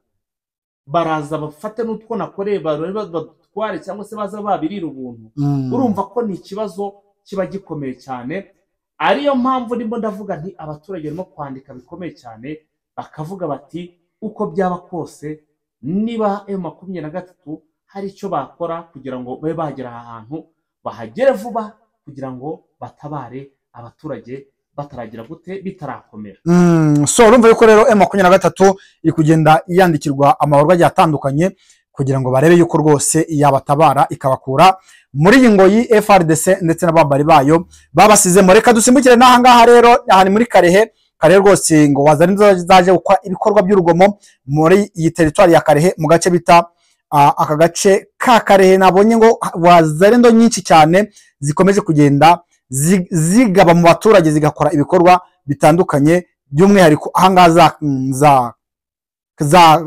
Speaker 1: baraza bafate n'utwo nakoreye badutware cyangwa se baza babirira ubuntu, urumva ko ni ikibazo kiba gikomeye cyane. Ariyo mpamvu ndimo ndavuga nti abaturage barimo kwandika bikomeye cyane, bakavuga bati uko byaba kose niba M23 hari icyo bakora kugira ngo babe bagera ahantu bahagere vuba, kugira ngo batabare abaturage bataragira gute bitarakomera.
Speaker 2: So urumva yuko rero M23 iri kugenda yandikirwa amabarwa agiye atandukanye kugira ngo barebe yuko rwose yabatabara ikabakura muri iyi ngoyi FRDC ndetse n'abambari bayo babasizemo. Reka dusimbukire n'aha ngaha rero, aha muri Karehe rwose ngo wazarendo zaje gukora ibikorwa by'urugomo muri iyi territoire ya Karehe, mu gace bita aka gace ka Karehe. Nabonye ngo wazarendo nyinshi cyane zikomeje kugenda zigaba mu baturage, zigakora ibikorwa bitandukanye, by'umwihariko aha ngaha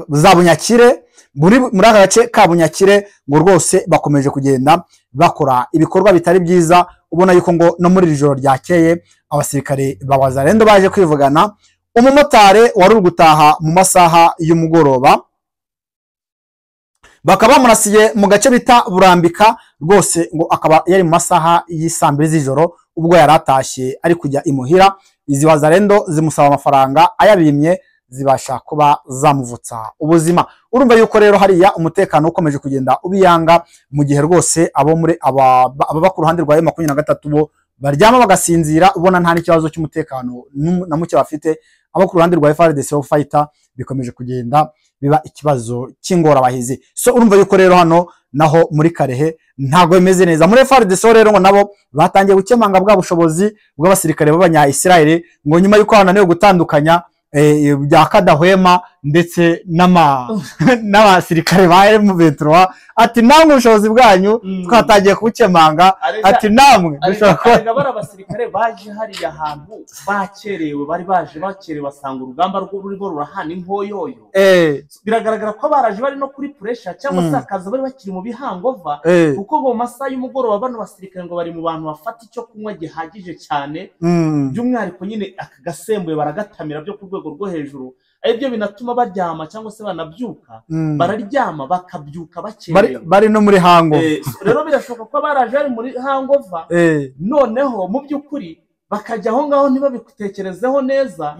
Speaker 2: za Bunyakire, muri aka gace ka Bunyakire ngo rwose bakomeje kugenda bakora ibikorwa bitari byiza. Ubona yuko ngo no muri ijoro ryakeye abasirikare b'abazarendo baje kwivugana umumotari wari uri gutaha mu masaha y'umugoroba, bakaba bamurasiye mu gace bita Burambika, rwose ngo akaba yari mu masaha y'isambiri z'ijoro ubwo yari atashye ari kujya imuhira. Izi wazarendo zimusaba amafaranga, ayabimye zibasha kuba zamuvutsa ubuzima. Urumva yuko rero hariya umutekano ukomeje kugenda ubiyanga, mu gihe rwose abo muri aba ku ruhande rwa M23 bo baryama bagasinzira, ubona nta n'ikibazo cy'umutekano na muke bafite. Abo ku ruhande rwa FARDC fighter bikomeje kugenda biba ikibazo cy'ingorabahizi. So urumva yuko rero hano naho muri Karehe ntago bimeze neza. Muri FARDC rero ngo nabo batangiye gukemanga bwa bushobozi bw'abasirikare b'abanya Israel, ngo nyuma yuko bananiwe gutandukanya bya kadahwema ndetse n'abasirikare ba M23, ati namwe ubushobozi bwanyu twatangiye kubukemanga, ati namwe
Speaker 1: dushaka bara abasirikare baje hariya ahantu bakerewe, bari baje bakerewe, basanga urugamba rurimo rurahana inkoyoyo. Biragaragara ko baraje bari no kuri pressure cyangwa se akaza bari bakiri mu bihangova, kuko ngo mu masaha y'umugoroba bano basirikare ngo bari mu bantu bafata icyo kunywa gihagije cyane, by'umwihariko nyine akagasembuye baragatamira byo ku rwego rwo hejuru, aribyo binatuma baryama cyangwa se banabyuka, bararyama bakabyuka bakerewe,
Speaker 2: bari no muri hangover.
Speaker 1: Rero birashoboka ko baraje bari muri hangover, noneho mu by'ukuri bakajya aho ngaho ntibabitekerezeho neza,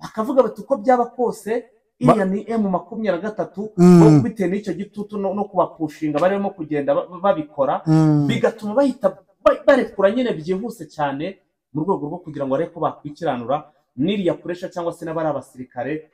Speaker 1: bakavuga bati uko byaba kose iriya ni M23 bitewe n'icyo gitutu no kubapushinga barimo kugenda babikora, bigatuma bahita barekura nyine byihuse cyane mu rwego rwo kugira ngo ariko bakwikiranura n'iriya pressure cyangwa se n'abari abasirikare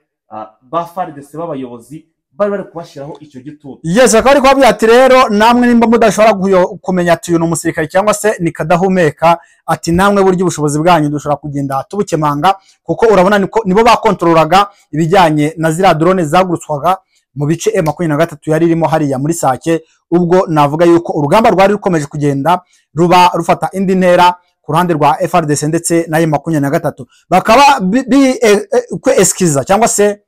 Speaker 1: ba FARDC b'abayobozi bari kubashyiraho icyo gitutu.
Speaker 2: Yes, akaba ko byati rero namwe nimba mudashobora kumenya ati uyu umusirikare cyangwa se nikadahumeka, ati namwe buryo ubushobozi bwanyu dushobora kugenda tubukemanga, kuko urabona nibo bakontrolaga ibijyanye na zira drone zagurutswaga mu bice M23 yari irimo hariya muri Sake, ubwo navuga yuko urugamba rwari rukomeje kugenda ruba rufata indi ntera ku ruhande rwa FARDC ndetse na M23, bakaba eskiza cyangwa se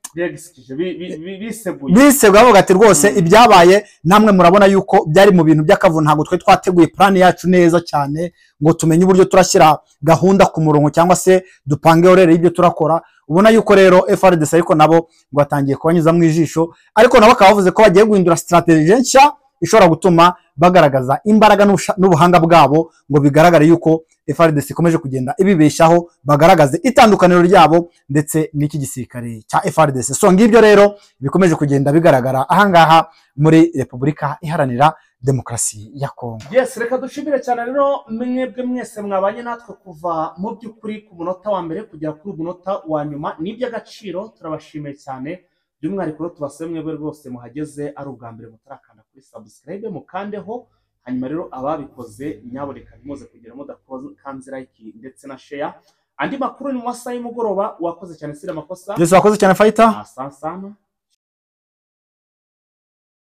Speaker 2: biseguye bavuga ati rwose ibyabaye namwe murabona yuko byari mu bintu by'akavu, ntabwo twe twateguye plan yacu neza cyane ngo tumenye uburyo turashyira gahunda ku murongo cyangwa se dupange orere y'ibyo turakora. Ubona yuko rero FARDC ariko nabo ngo batangiye kubanyuza mu ijisho, ariko nabo bavuze ko bagiye guhindura strategy nshya ishobora gutuma bagaragaza imbaraga n'ubuhanga bwabo, ngo bigaragare yuko FARDC ikomeje kugenda ibibeshaho, bagaragaze itandukaniro ryabo ndetse n'iki gisirikare cya FARDC. So ngibyo rero bikomeje kugenda bigaragara ahangaha muri Repubulika Iharanira Demokarasi ya Kongo.
Speaker 1: Yes, reka dushimire cyane rero mwebwe mwese mwabanye natwe kuva mu by'ukuri ku munota wa mbere kugera kuri umunota wa nyuma, n'iby'agaciro turabashimiye cyane. By'umwihariko rero tubasaba mwebwe rwose muhageze ari ubwa mbere mutarakanda kuri subscribe mukandeho, hanyuma rero ababikoze nyaboneka ntimuze kugira mudakanze like ndetse na share. Andi makuru ni mu masaha y'umugoroba. Wakoze cyane Sira Makosa.
Speaker 2: Yesu wakoze cyane Fighter.
Speaker 1: Asante sana.